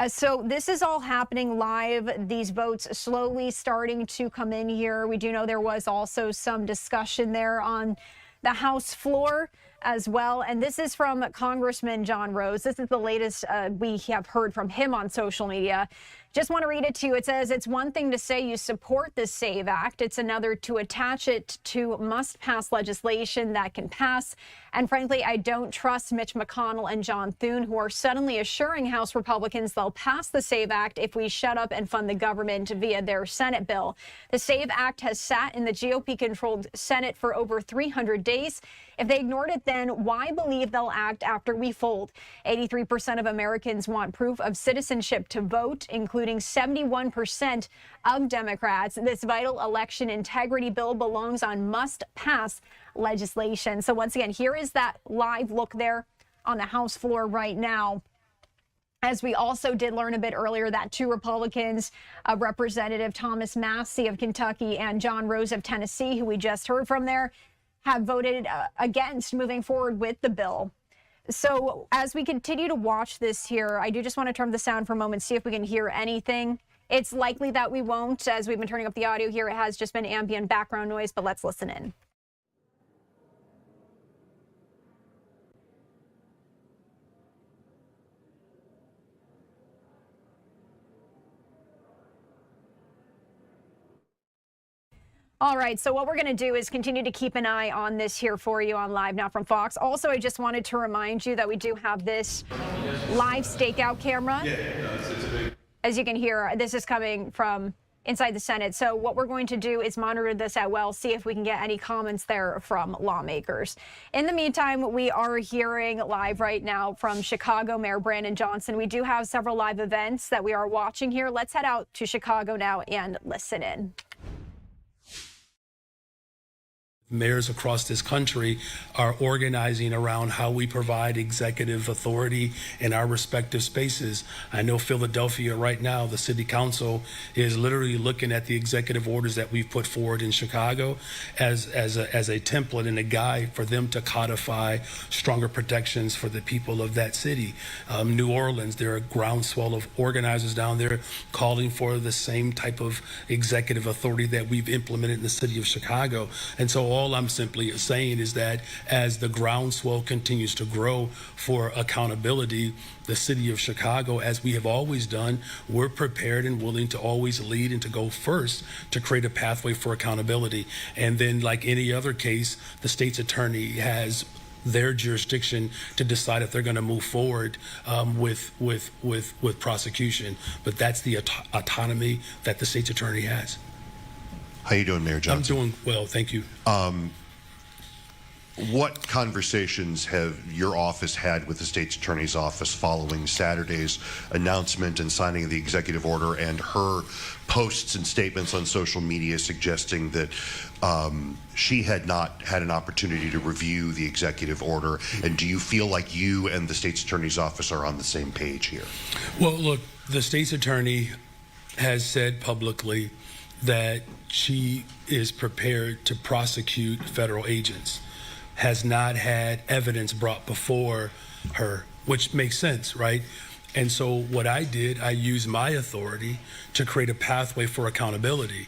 Speaker 5: So this is all happening live. These votes slowly starting to come in here. We do know there was also some discussion there on the House floor as well. And this is from Congressman John Rose. This is the latest we have heard from him on social media. Just want to read it to you. It says, it's one thing to say you support the SAVE Act. It's another to attach it to must-pass legislation that can pass. And frankly, I don't trust Mitch McConnell and John Thune, who are suddenly assuring House Republicans they'll pass the SAVE Act if we shut up and fund the government via their Senate bill. The SAVE Act has sat in the GOP-controlled Senate for over 300 days. If they ignored it then, why believe they'll act after we fold? 83% of Americans want proof of citizenship to vote, including 71% of Democrats. This vital election integrity bill belongs on must-pass legislation. So once again, here is that live look there on the House floor right now. As we also did learn a bit earlier that two Republicans, Representative Thomas Massie of Kentucky and John Rose of Tennessee, who we just heard from there, have voted against moving forward with the bill. So as we continue to watch this here, I do just want to turn the sound for a moment, see if we can hear anything. It's likely that we won't, as we've been turning up the audio here. It has just been ambient background noise, but let's listen in. All right, so what we're going to do is continue to keep an eye on this here for you on Live Now from Fox. Also, I just wanted to remind you that we do have this live stakeout camera. As you can hear, this is coming from inside the Senate. So what we're going to do is monitor this as well, see if we can get any comments there from lawmakers. In the meantime, we are hearing live right now from Chicago Mayor Brandon Johnson. We do have several live events that we are watching here. Let's head out to Chicago now and listen in.
Speaker 8: Mayors across this country are organizing around how we provide executive authority in our respective spaces. I know Philadelphia right now, the city council is literally looking at the executive orders that we've put forward in Chicago as a template and a guide for them to codify stronger protections for the people of that city. New Orleans, there are a groundswell of organizers down there calling for the same type of executive authority that we've implemented in the city of Chicago. And so all I'm simply saying is that as the groundswell continues to grow for accountability, the city of Chicago, as we have always done, we're prepared and willing to always lead and to go first to create a pathway for accountability. And then, like any other case, the state's attorney has their jurisdiction to decide if they're going to move forward with prosecution. But that's the autonomy that the state's attorney has.
Speaker 9: How you doing, Mayor Johnson?
Speaker 8: I'm doing well, thank you.
Speaker 9: What conversations have your office had with the state's attorney's office following Saturday's announcement and signing of the executive order and her posts and statements on social media suggesting that she had not had an opportunity to review the executive order? And do you feel like you and the state's attorney's office are on the same page here?
Speaker 8: Well, look, the state's attorney has said publicly that she is prepared to prosecute federal agents, has not had evidence brought before her, which makes sense, right? And so what I did, I used my authority to create a pathway for accountability.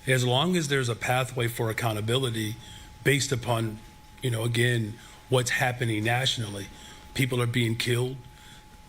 Speaker 8: As long as there's a pathway for accountability based upon, again, what's happening nationally, people are being killed.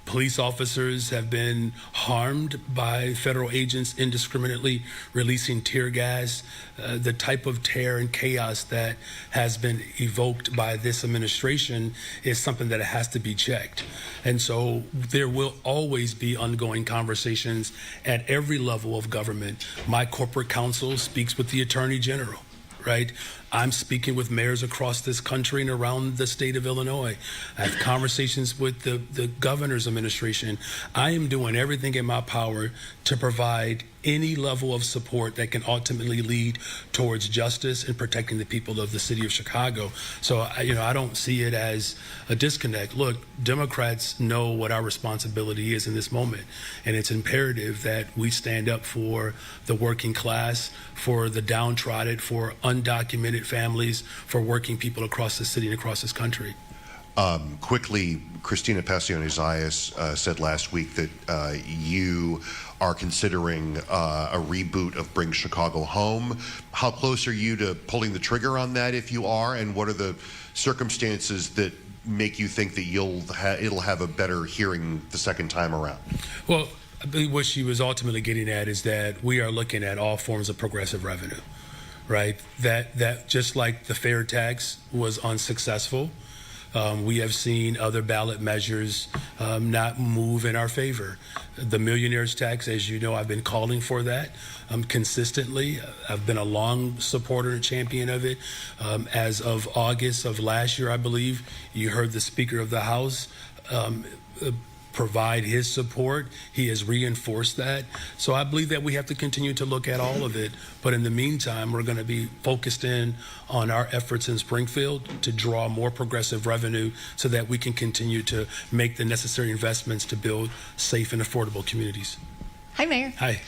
Speaker 8: Police officers have been harmed by federal agents indiscriminately releasing tear gas. The type of terror and chaos that has been evoked by this administration is something that has to be checked. And so there will always be ongoing conversations at every level of government. My corporate counsel speaks with the Attorney General, right? I'm speaking with mayors across this country and around the state of Illinois. I have conversations with the governor's administration. I am doing everything in my power to provide any level of support that can ultimately lead towards justice and protecting the people of the city of Chicago. So, I don't see it as a disconnect. Look, Democrats know what our responsibility is in this moment, and it's imperative that we stand up for the working class, for the downtrodden, for undocumented families, for working people across the city and across this country.
Speaker 9: Quickly, Christina Passione-Zayas said last week that you are considering a reboot of Bring Chicago Home. How close are you to pulling the trigger on that, if you are, and what are the circumstances that make you think that it'll have a better hearing the second time around?
Speaker 8: Well, I believe what she was ultimately getting at is that we are looking at all forms of progressive revenue, right? That just like the fair tax was unsuccessful, we have seen other ballot measures not move in our favor. The millionaire's tax, as you know, I've been calling for that consistently. I've been a long supporter and champion of it. As of August of last year, I believe, you heard the Speaker of the House provide his support. He has reinforced that. So I believe that we have to continue to look at all of it. But in the meantime, we're going to be focused in on our efforts in Springfield to draw more progressive revenue so that we can continue to make the necessary investments to build safe and affordable communities.
Speaker 10: Hi, Mayor.
Speaker 8: Hi.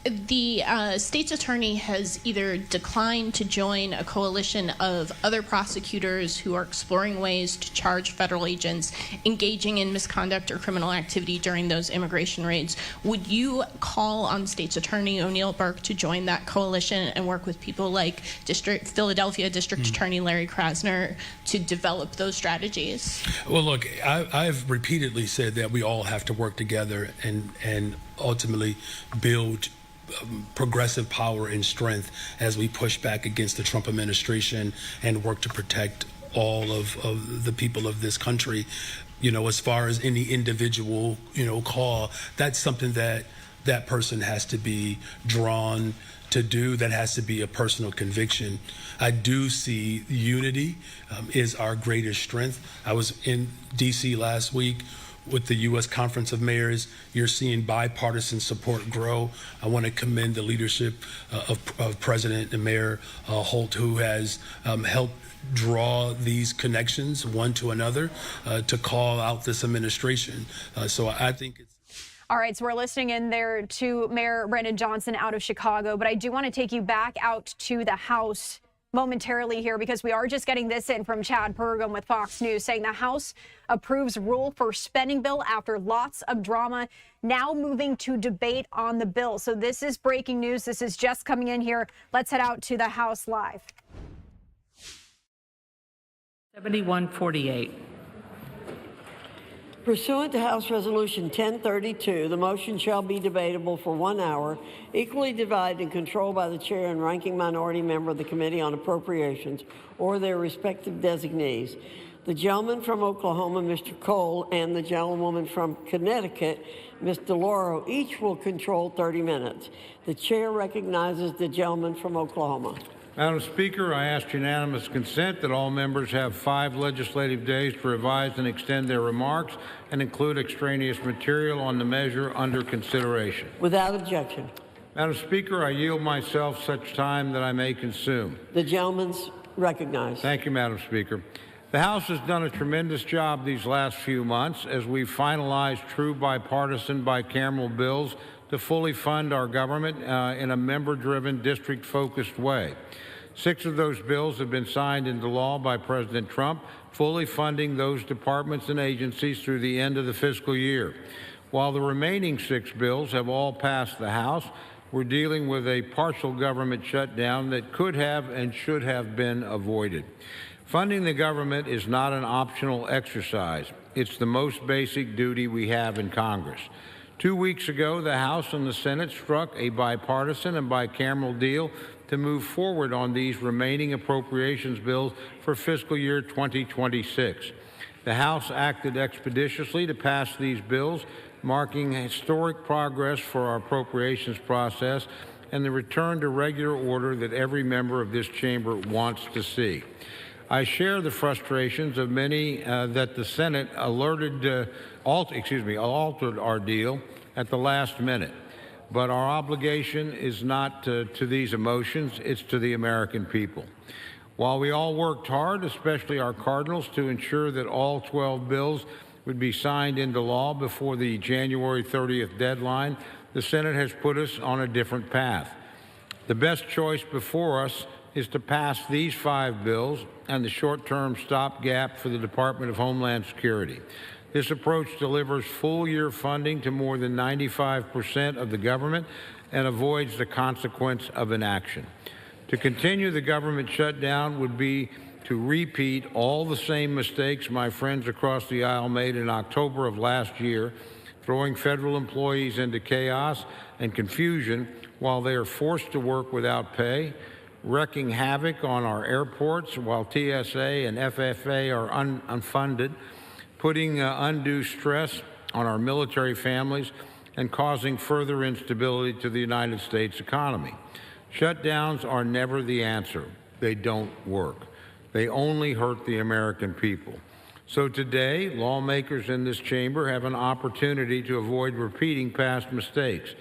Speaker 10: The state's attorney has either declined to join a coalition of other prosecutors who are exploring ways to charge federal agents engaging in misconduct or criminal activity during those immigration raids. Would you call on state's attorney O'Neill Burke to join that coalition and work with people like Philadelphia District Attorney Larry Krasner to develop those strategies?
Speaker 8: Well, look, I've repeatedly said that we all have to work together and ultimately build progressive power and strength as we push back against the Trump administration and work to protect all of the people of this country. As far as any individual, call, that's something that person has to be drawn to do. That has to be a personal conviction. I do see unity is our greatest strength. I was in D.C. last week with the U.S. Conference of Mayors. You're seeing bipartisan support grow. I want to commend the leadership of President and Mayor Holt, who has helped draw these connections one to another to call out this administration. So I think it's...
Speaker 5: All right, so we're listening in there to Mayor Brandon Johnson out of Chicago, but I do want to take you back out to the House momentarily here, because we are just getting this in from Chad Pergam with Fox News, saying the House approves rule for spending bill after lots of drama, now moving to debate on the bill. So this is breaking news. This is just coming in here. Let's head out to the House live.
Speaker 11: 7148.
Speaker 12: Pursuant to House Resolution 1032, the motion shall be debatable for 1 hour, equally divided and controlled by the chair and ranking minority member of the Committee on Appropriations or their respective designees. The gentleman from Oklahoma, Mr. Cole, and the gentlewoman from Connecticut, Ms. DeLauro, each will control 30 minutes. The chair recognizes the gentleman from Oklahoma.
Speaker 13: Madam Speaker, I ask unanimous consent that all members have 5 legislative days to revise and extend their remarks and include extraneous material on the measure under consideration.
Speaker 12: Without objection.
Speaker 13: Madam Speaker, I yield myself such time that I may consume.
Speaker 12: The gentleman's recognized.
Speaker 13: Thank you, Madam Speaker. The House has done a tremendous job these last few months as we finalized true bipartisan bicameral bills to fully fund our government in a member-driven, district-focused way. 6 of those bills have been signed into law by President Trump, fully funding those departments and agencies through the end of the fiscal year. While the remaining 6 bills have all passed the House, we're dealing with a partial government shutdown that could have and should have been avoided. Funding the government is not an optional exercise. It's the most basic duty we have in Congress. 2 weeks ago, the House and the Senate struck a bipartisan and bicameral deal to move forward on these remaining appropriations bills for fiscal year 2026. The House acted expeditiously to pass these bills, marking historic progress for our appropriations process and the return to regular order that every member of this chamber wants to see. I share the frustrations of many that the Senate altered our deal at the last minute. But our obligation is not to these emotions, it's to the American people. While we all worked hard, especially our Cardinals, to ensure that all 12 bills would be signed into law before the January 30th deadline, the Senate has put us on a different path. The best choice before us is to pass these 5 bills and the short-term stopgap for the Department of Homeland Security. This approach delivers full-year funding to more than 95% of the government and avoids the consequence of inaction. To continue the government shutdown would be to repeat all the same mistakes my friends across the aisle made in October of last year, throwing federal employees into chaos and confusion while they are forced to work without pay, wreaking havoc on our airports while TSA and FFA are unfunded, putting undue stress on our military families, and causing further instability to the United States economy. Shutdowns are never the answer. They don't work. They only hurt the American people. So today, lawmakers in this chamber have an opportunity to avoid repeating past mistakes.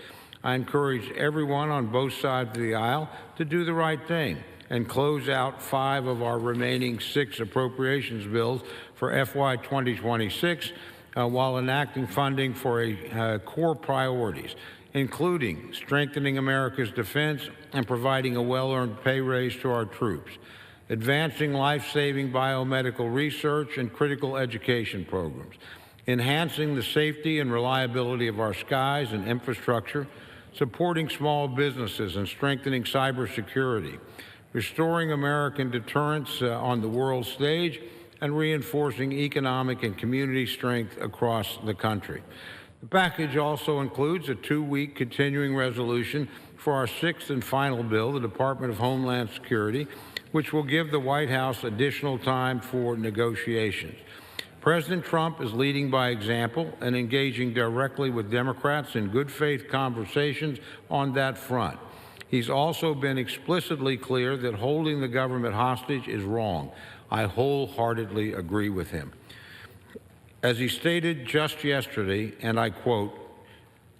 Speaker 13: I encourage everyone on both sides of the aisle to do the right thing and close out 5 of our remaining 6 appropriations bills for FY 2026 while enacting funding for core priorities, including strengthening America's defense and providing a well-earned pay raise to our troops, advancing life-saving biomedical research and critical education programs, enhancing the safety and reliability of our skies and infrastructure, supporting small businesses and strengthening cybersecurity, restoring American deterrence on the world stage, and reinforcing economic and community strength across the country. The package also includes a 2-week continuing resolution for our 6th and final bill, the Department of Homeland Security, which will give the White House additional time for negotiations. President Trump is leading by example and engaging directly with Democrats in good faith conversations on that front. He's also been explicitly clear that holding the government hostage is wrong. I wholeheartedly agree with him. As he stated just yesterday, and I quote,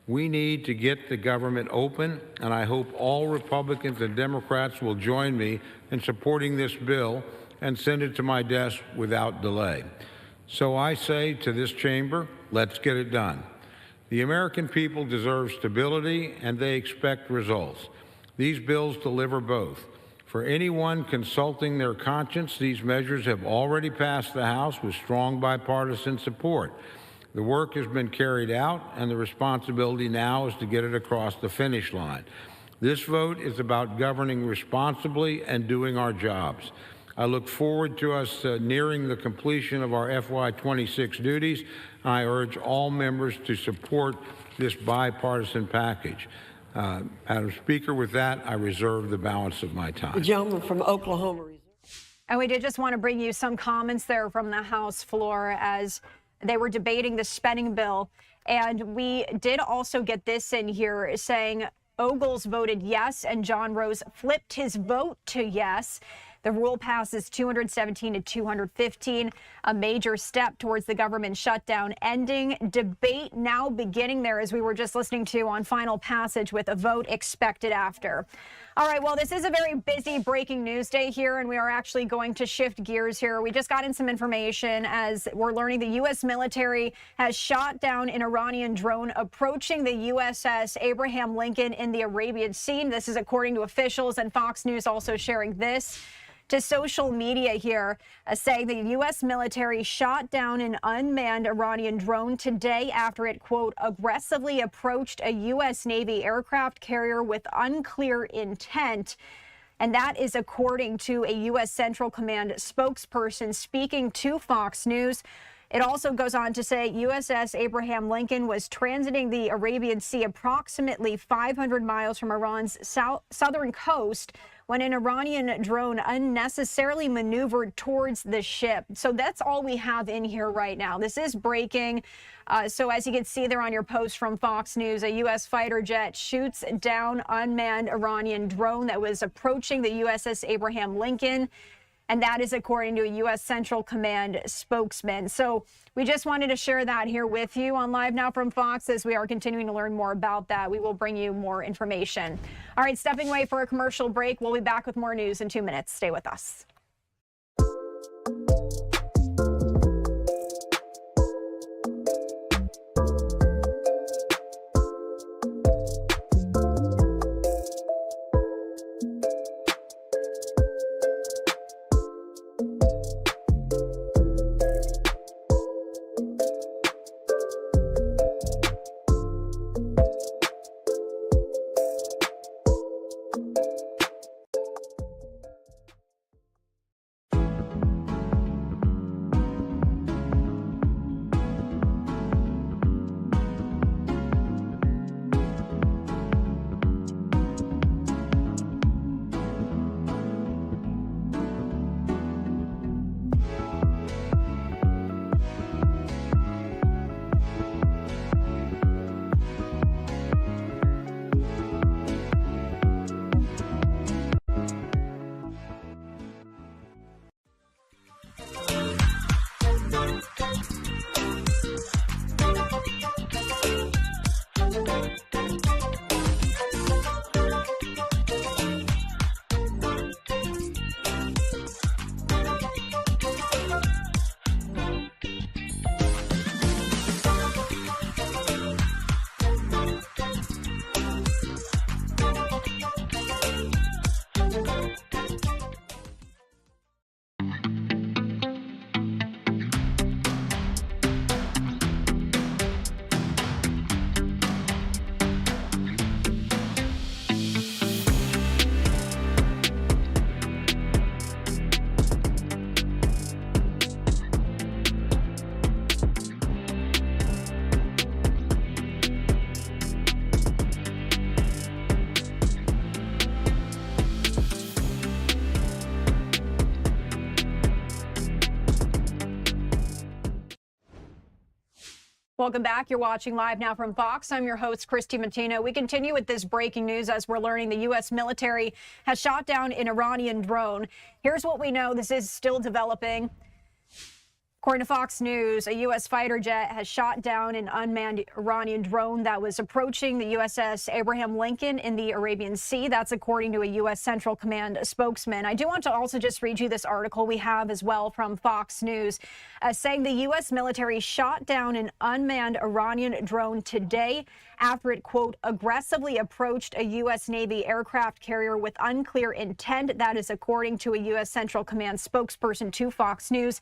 Speaker 13: "We need to get the government open, and I hope all Republicans and Democrats will join me in supporting this bill and send it to my desk without delay." So I say to this chamber, let's get it done. The American people deserve stability, and they expect results. These bills deliver both. For anyone consulting their conscience, these measures have already passed the House with strong bipartisan support. The work has been carried out, and the responsibility now is to get it across the finish line. This vote is about governing responsibly and doing our jobs. I look forward to us nearing the completion of our FY 26 duties. I urge all members to support this bipartisan package. Madam Speaker, with that, I reserve the balance of my time.
Speaker 12: The gentleman from Oklahoma.
Speaker 5: And we did just want to bring you some comments there from the House floor as they were debating the spending bill. And we did also get this in here saying Ogles voted yes and John Rose flipped his vote to yes. The rule passes 217 to 215, a major step towards the government shutdown ending. Debate now beginning there, as we were just listening to, on final passage with a vote expected after. All right, well, this is a very busy breaking news day here, and we are actually going to shift gears here. We just got in some information as we're learning the U.S. military has shot down an Iranian drone approaching the USS Abraham Lincoln in the Arabian Sea. This is according to officials, and Fox News also sharing this to social media here, saying the U.S. military shot down an unmanned Iranian drone today after it, quote, aggressively approached a U.S. Navy aircraft carrier with unclear intent. And that is according to a U.S. Central Command spokesperson speaking to Fox News. It also goes on to say USS Abraham Lincoln was transiting the Arabian Sea approximately 500 miles from Iran's southern coast when an Iranian drone unnecessarily maneuvered towards the ship. So that's all we have in here right now. This is breaking. So as you can see there on your post from Fox News, a U.S. fighter jet shoots down unmanned Iranian drone that was approaching the USS Abraham Lincoln. And that is according to a U.S. Central Command spokesman. So we just wanted to share that here with you on Live Now from Fox. As we are continuing to learn more about that, we will bring you more information. All right, stepping away for a commercial break. We'll be back with more news in 2 minutes. Stay with us. Welcome back. You're watching Live Now from Fox. I'm your host, Christy Matino. We continue with this breaking news as we're learning the U.S. military has shot down an Iranian drone. Here's what we know. This is still developing. According to Fox News, a U.S. fighter jet has shot down an unmanned Iranian drone that was approaching the USS Abraham Lincoln in the Arabian Sea. That's according to a U.S. Central Command spokesman. I do want to also just read you this article we have as well from Fox News, saying the U.S. military shot down an unmanned Iranian drone today after it, quote, aggressively approached a U.S. Navy aircraft carrier with unclear intent. That is according to a U.S. Central Command spokesperson to Fox News.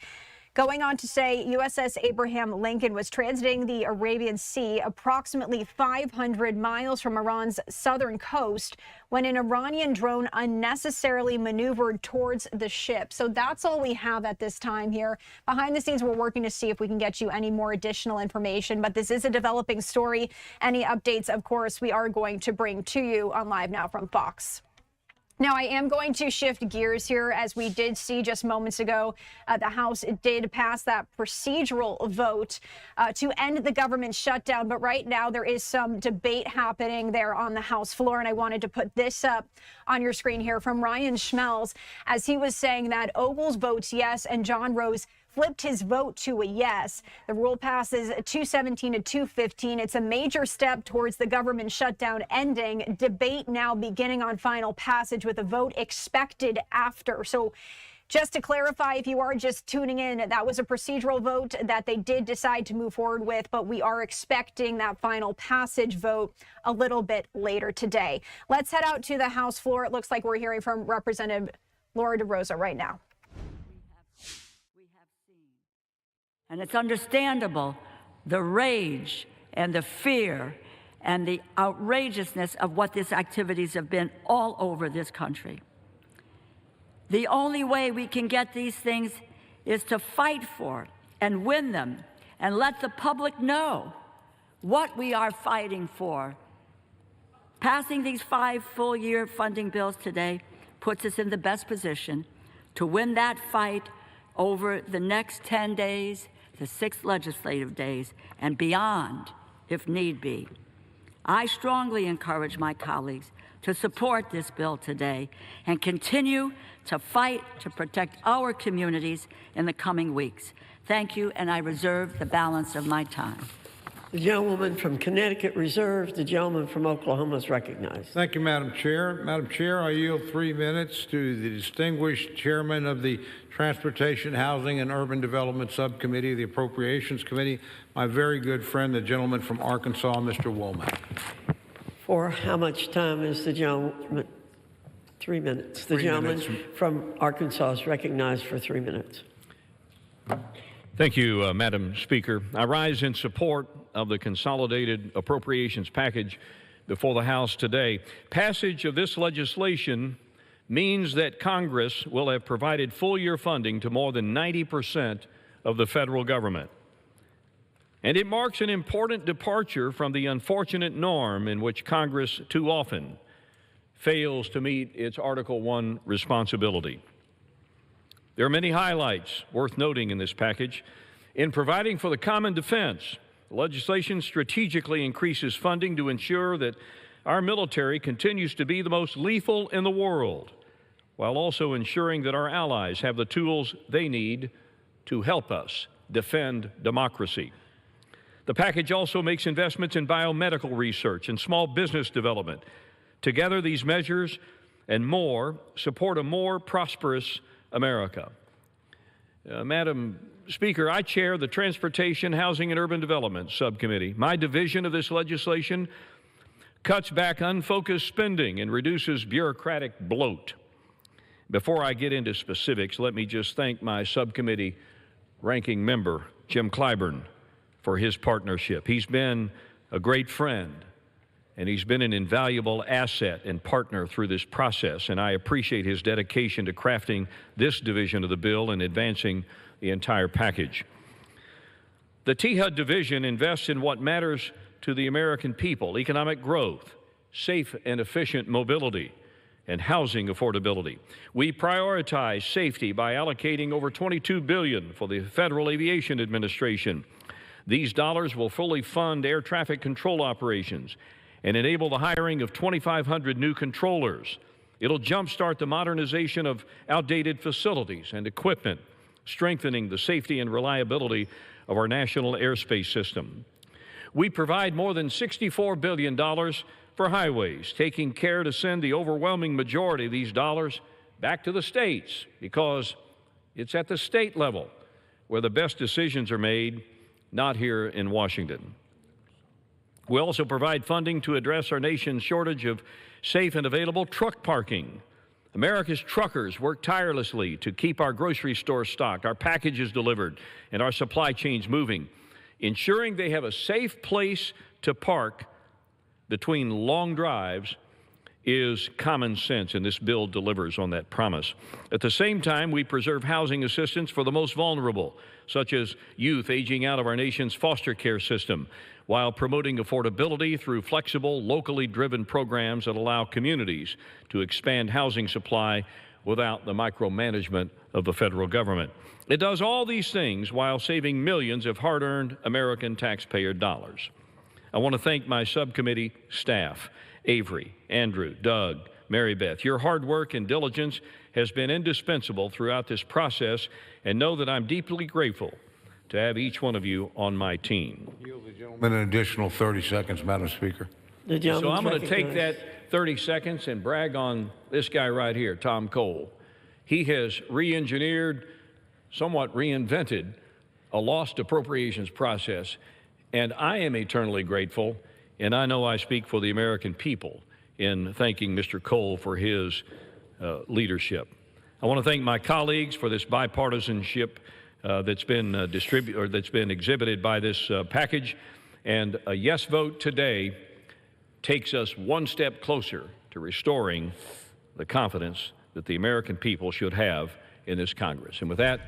Speaker 5: Going on to say USS Abraham Lincoln was transiting the Arabian Sea approximately 500 miles from Iran's southern coast when an Iranian drone unnecessarily maneuvered towards the ship. So that's all we have at this time here. Behind the scenes, we're working to see if we can get you any more additional information, but this is a developing story. Any updates, of course, we are going to bring to you on Live Now from Fox. Now, I am going to shift gears here. As we did see just moments ago, the House did pass that procedural vote to end the government shutdown. But right now, there is some debate happening there on the House floor. And I wanted to put this up on your screen here from Ryan Schmelz, as he was saying that Ogles votes yes and John Rose flipped his vote to a yes. The rule passes 217 to 215. It's a major step towards the government shutdown ending. Debate now beginning on final passage with a vote expected after. So just to clarify, if you are just tuning in, that was a procedural vote that they did decide to move forward with, but we are expecting that final passage vote a little bit later today. Let's head out to the House floor. It looks like we're hearing from Representative Laura DeRosa right now.
Speaker 11: And it's understandable the rage and the fear and the outrageousness of what these activities have been all over this country. The only way we can get these things is to fight for and win them and let the public know what we are fighting for. Passing these 5 full-year funding bills today puts us in the best position to win that fight over the next 10 days, the 6 legislative days, and beyond, if need be. I strongly encourage my colleagues to support this bill today and continue to fight to protect our communities in the coming weeks. Thank you, and I reserve the balance of my time.
Speaker 12: The gentleman from Connecticut reserves. The gentleman from Oklahoma is recognized.
Speaker 13: Thank you, Madam Chair. Madam Chair, I yield 3 minutes to the distinguished chairman of the Transportation, Housing, and Urban Development Subcommittee of the Appropriations Committee, my very good friend, the gentleman from Arkansas, Mr. Womack.
Speaker 12: For how much time is the gentleman? 3 minutes. The gentleman from Arkansas is recognized for 3 minutes.
Speaker 14: Thank you, Madam Speaker. I rise in support of the consolidated appropriations package before the House today. Passage of this legislation means that Congress will have provided full-year funding to more than 90% of the federal government. And it marks an important departure from the unfortunate norm in which Congress too often fails to meet its Article 1 responsibility. There are many highlights worth noting in this package. In providing for the common defense, the legislation strategically increases funding to ensure that our military continues to be the most lethal in the world, while also ensuring that our allies have the tools they need to help us defend democracy. The package also makes investments in biomedical research and small business development. Together, these measures and more support a more prosperous America. Madam Speaker, I chair the Transportation, Housing, and Urban Development Subcommittee. My division of this legislation cuts back unfocused spending and reduces bureaucratic bloat. Before I get into specifics, let me just thank my subcommittee ranking member, Jim Clyburn, for his partnership. He's been a great friend, and he's been an invaluable asset and partner through this process, and I appreciate his dedication to crafting this division of the bill and advancing the entire package. The THUD division invests in what matters to the American people: economic growth, safe and efficient mobility, and housing affordability. We prioritize safety by allocating over $22 billion for the Federal Aviation Administration. These dollars will fully fund air traffic control operations and enable the hiring of 2,500 new controllers. It'll jumpstart the modernization of outdated facilities and equipment, strengthening the safety and reliability of our national airspace system. We provide more than $64 billion for highways, taking care to send the overwhelming majority of these dollars back to the states, because it's at the state level where the best decisions are made, not here in Washington. We also provide funding to address our nation's shortage of safe and available truck parking. America's truckers work tirelessly to keep our grocery stores stocked, our packages delivered, and our supply chains moving. Ensuring they have a safe place to park between long drives is common sense, and this bill delivers on that promise. At the same time, we preserve housing assistance for the most vulnerable, such as youth aging out of our nation's foster care system, while promoting affordability through flexible, locally driven programs that allow communities to expand housing supply without the micromanagement of the federal government. It does all these things while saving millions of hard-earned American taxpayer dollars. I want to thank my subcommittee staff, Avery, Andrew, Doug, Mary Beth. Your hard work and diligence has been indispensable throughout this process, and know that I'm deeply grateful to have each one of you on my team.
Speaker 13: Yield the gentleman an additional 30 seconds, Madam Speaker.
Speaker 14: So I'm going to take that 30 seconds and brag on this guy right here, Tom Cole. He has re-engineered, somewhat reinvented, a lost appropriations process, and I am eternally grateful, and I know I speak for the American people in thanking Mr. Cole for his leadership. I want to thank my colleagues for this bipartisanship that's been exhibited by this package, and a yes vote today takes us one step closer to restoring the confidence that the American people should have in this Congress. And with that.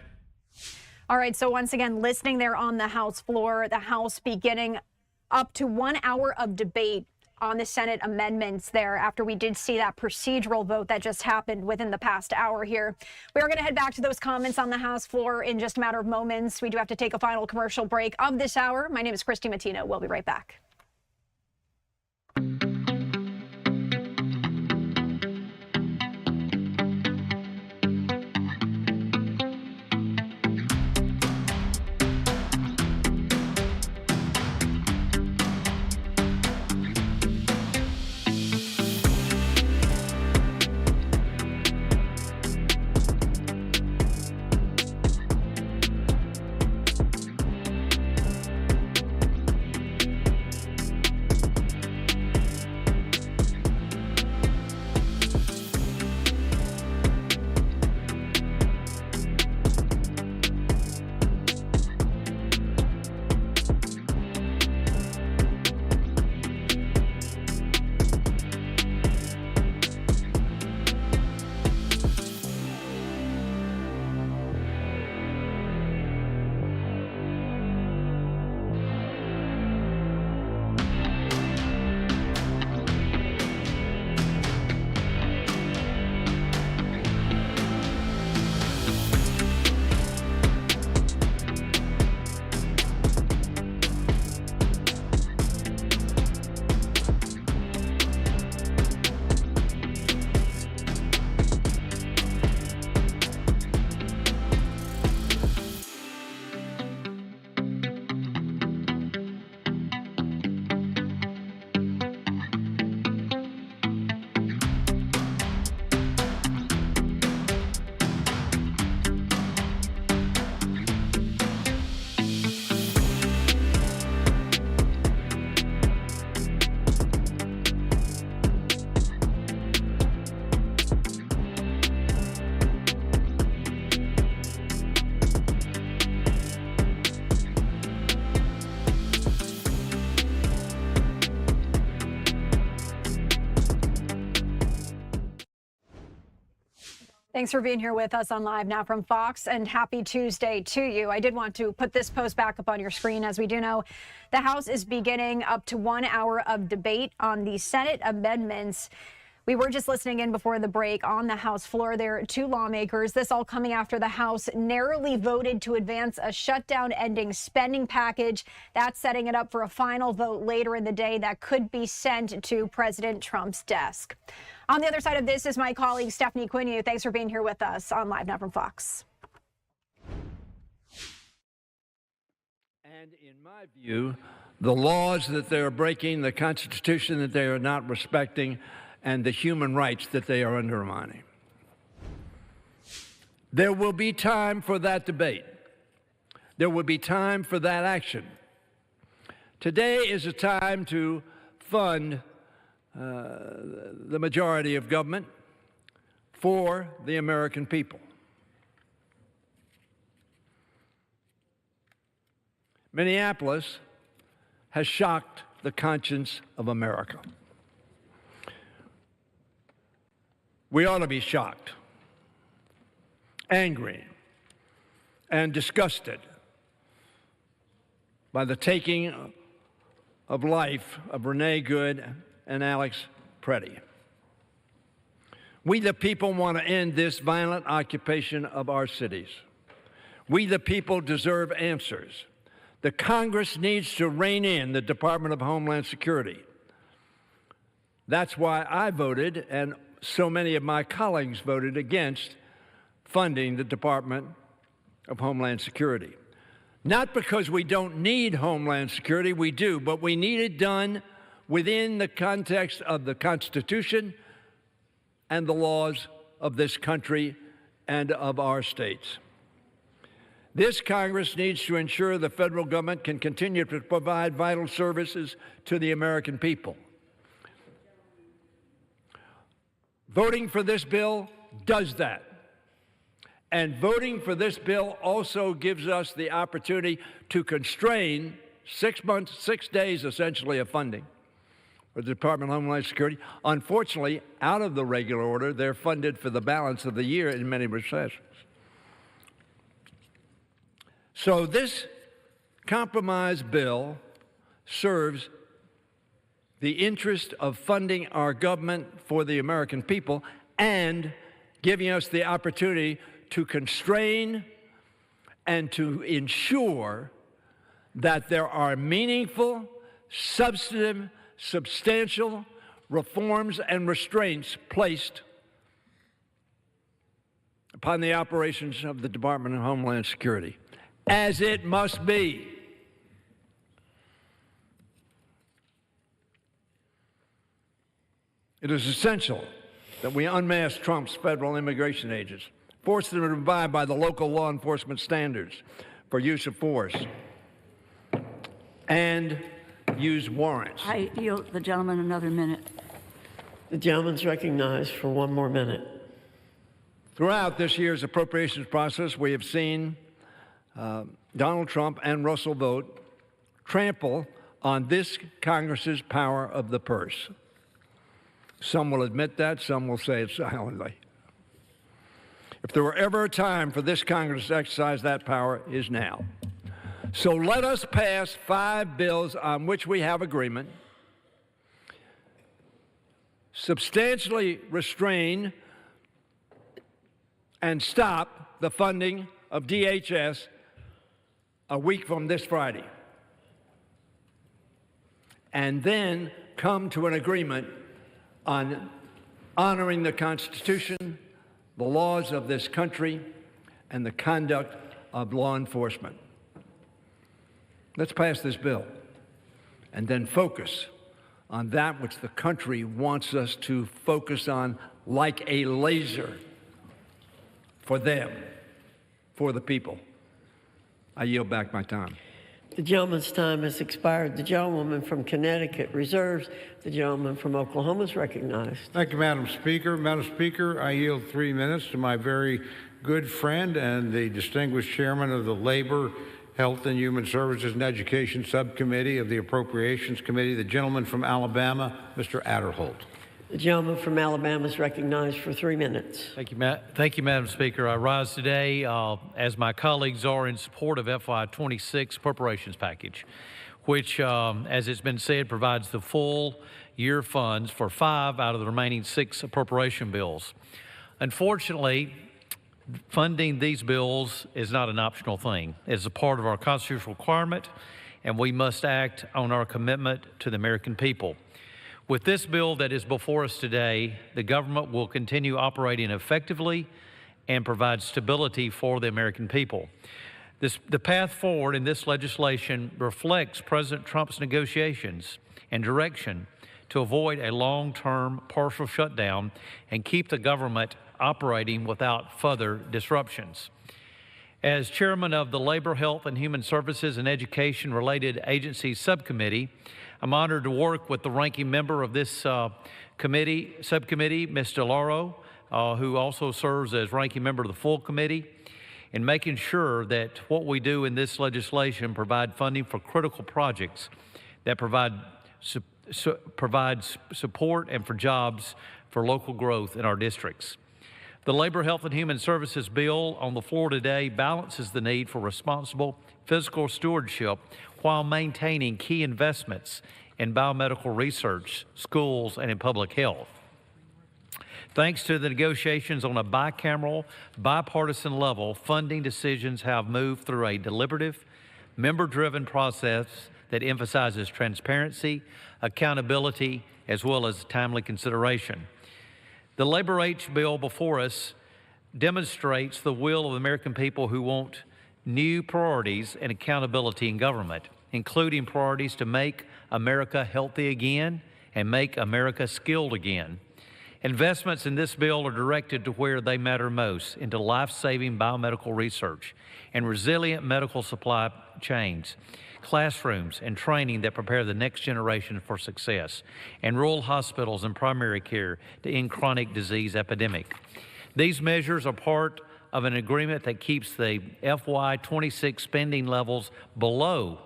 Speaker 5: All right, so once again, listening there on the House floor, the House beginning up to 1 hour of debate on the Senate amendments there after we did see that procedural vote that just happened within the past hour here. We are going to head back to those comments on the House floor in just a matter of moments. We do have to take a final commercial break of this hour. My name is Christy Mattino. We'll be right back. Thanks for being here with us on Live Now from Fox, and happy Tuesday to you. I did want to put this post back up on your screen. As we do know, the House is beginning up to 1 hour of debate on the Senate amendments. We were just listening in before the break on the House floor. There are two lawmakers. This all coming after the House narrowly voted to advance a shutdown-ending spending package. That's setting it up for a final vote later in the day that could be sent to President Trump's desk. On the other side of this is my colleague Stephanie Quinue. Thanks for being here with us on Live Now from Fox.
Speaker 15: And in my view, the laws that they are breaking, the Constitution that they are not respecting, and the human rights that they are undermining. There will be time for that debate. There will be time for that action. Today is a time to fund the majority of government for the American people. Minneapolis has shocked the conscience of America. we ought to be shocked, angry, and disgusted by the taking of life of Renee Good and Alex Preddy. We the people want to end this violent occupation of our cities. We the people deserve answers. The Congress needs to rein in the Department of Homeland Security. That's why I voted, and so many of my colleagues voted against funding the Department of Homeland Security. Not because we don't need Homeland Security, we do, but we need it done within the context of the Constitution and the laws of this country and of our states. This Congress needs to ensure the federal government can continue to provide vital services to the American people. Voting for this bill does that. And voting for this bill also gives us the opportunity to constrain 6 months, 6 days essentially of funding for the Department of Homeland Security. Unfortunately, out of the regular order, they're funded for the balance of the year in many recessions. So this compromise bill serves the interest of funding our government for the American people and giving us the opportunity to constrain and to ensure that there are meaningful, substantial reforms and restraints placed upon the operations of the Department of Homeland Security, as it must be. It is essential that we unmask Trump's federal immigration agents, force them to abide by the local law enforcement standards for use of force, and use warrants.
Speaker 11: I yield the gentleman another minute.
Speaker 12: The gentleman's recognized for 1 more minute.
Speaker 15: Throughout this year's appropriations process, we have seen Donald Trump and Russell Vought trample on this Congress's power of the purse. Some will admit that, some will say it silently. If there were ever a time for this Congress to exercise that power, it is now. So let us pass 5 bills on which we have agreement, substantially restrain and stop the funding of DHS a week from this Friday, and then come to an agreement on honoring the Constitution, the laws of this country, and the conduct of law enforcement. Let's pass this bill and then focus on that which the country wants us to focus on like a laser for them, for the people. I yield back my time.
Speaker 12: The gentleman's time has expired. The gentlewoman from Connecticut reserves. The gentleman from Oklahoma is recognized.
Speaker 13: Thank you, Madam Speaker. Madam Speaker, I yield 3 minutes to my very good friend and the distinguished chairman of the Labor, Health and Human Services and Education Subcommittee of the Appropriations Committee, the gentleman from Alabama, Mr. Adderholt.
Speaker 12: The gentleman from Alabama is recognized for 3 minutes.
Speaker 16: Thank you, Madam Speaker. I rise today, as my colleagues are, in support of FY26 appropriations package, which, as it's been said, provides the full year funds for 5 out of the remaining 6 appropriation bills. Unfortunately, funding these bills is not an optional thing. It's a part of our constitutional requirement, and we must act on our commitment to the American people. With this bill that is before us today, the government will continue operating effectively and provide stability for the American people. The path forward in this legislation reflects President Trump's negotiations and direction to avoid a long-term partial shutdown and keep the government operating without further disruptions. As chairman of the Labor, Health and Human Services and Education Related Agencies Subcommittee, I'm honored to work with the ranking member of this subcommittee, Ms. DeLauro, who also serves as ranking member of the full committee, in making sure that what we do in this legislation provide funding for critical projects that provide support and for jobs for local growth in our districts. The Labor, Health, and Human Services bill on the floor today balances the need for responsible fiscal stewardship while maintaining key investments in biomedical research, schools, and in public health. Thanks to the negotiations on a bicameral, bipartisan level, funding decisions have moved through a deliberative, member-driven process that emphasizes transparency, accountability, as well as timely consideration. The Labor H bill before us demonstrates the will of the American people who want new priorities and accountability in government, including priorities to make America healthy again and make America skilled again. Investments in this bill are directed to where they matter most, into life-saving biomedical research and resilient medical supply chains, classrooms and training that prepare the next generation for success, and rural hospitals and primary care to end chronic disease epidemic. These measures are part of an agreement that keeps the FY26 spending levels below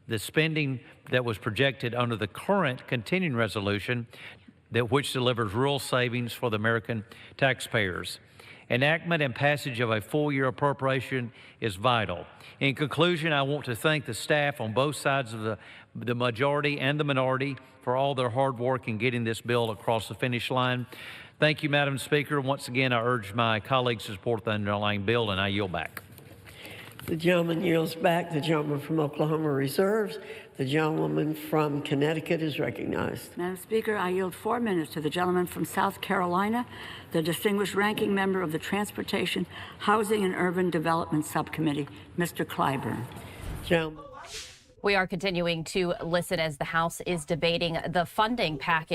Speaker 16: the spending that was projected under the current continuing resolution, which delivers real savings for the American taxpayers. Enactment and passage of a full-year appropriation is vital. In conclusion, I want to thank the staff on both sides of the majority and the minority for all their hard work in getting this bill across the finish line. Thank you, Madam Speaker. Once again, I urge my colleagues to support the underlying bill, and I yield back.
Speaker 12: The gentleman yields back. The gentleman from Oklahoma reserves. The gentleman from Connecticut is recognized.
Speaker 11: Madam Speaker, I yield 4 minutes to the gentleman from South Carolina, the distinguished ranking member of the Transportation, Housing, and Urban Development Subcommittee, Mr. Clyburn.
Speaker 12: Gentleman.
Speaker 17: We are continuing to listen as the House is debating the funding package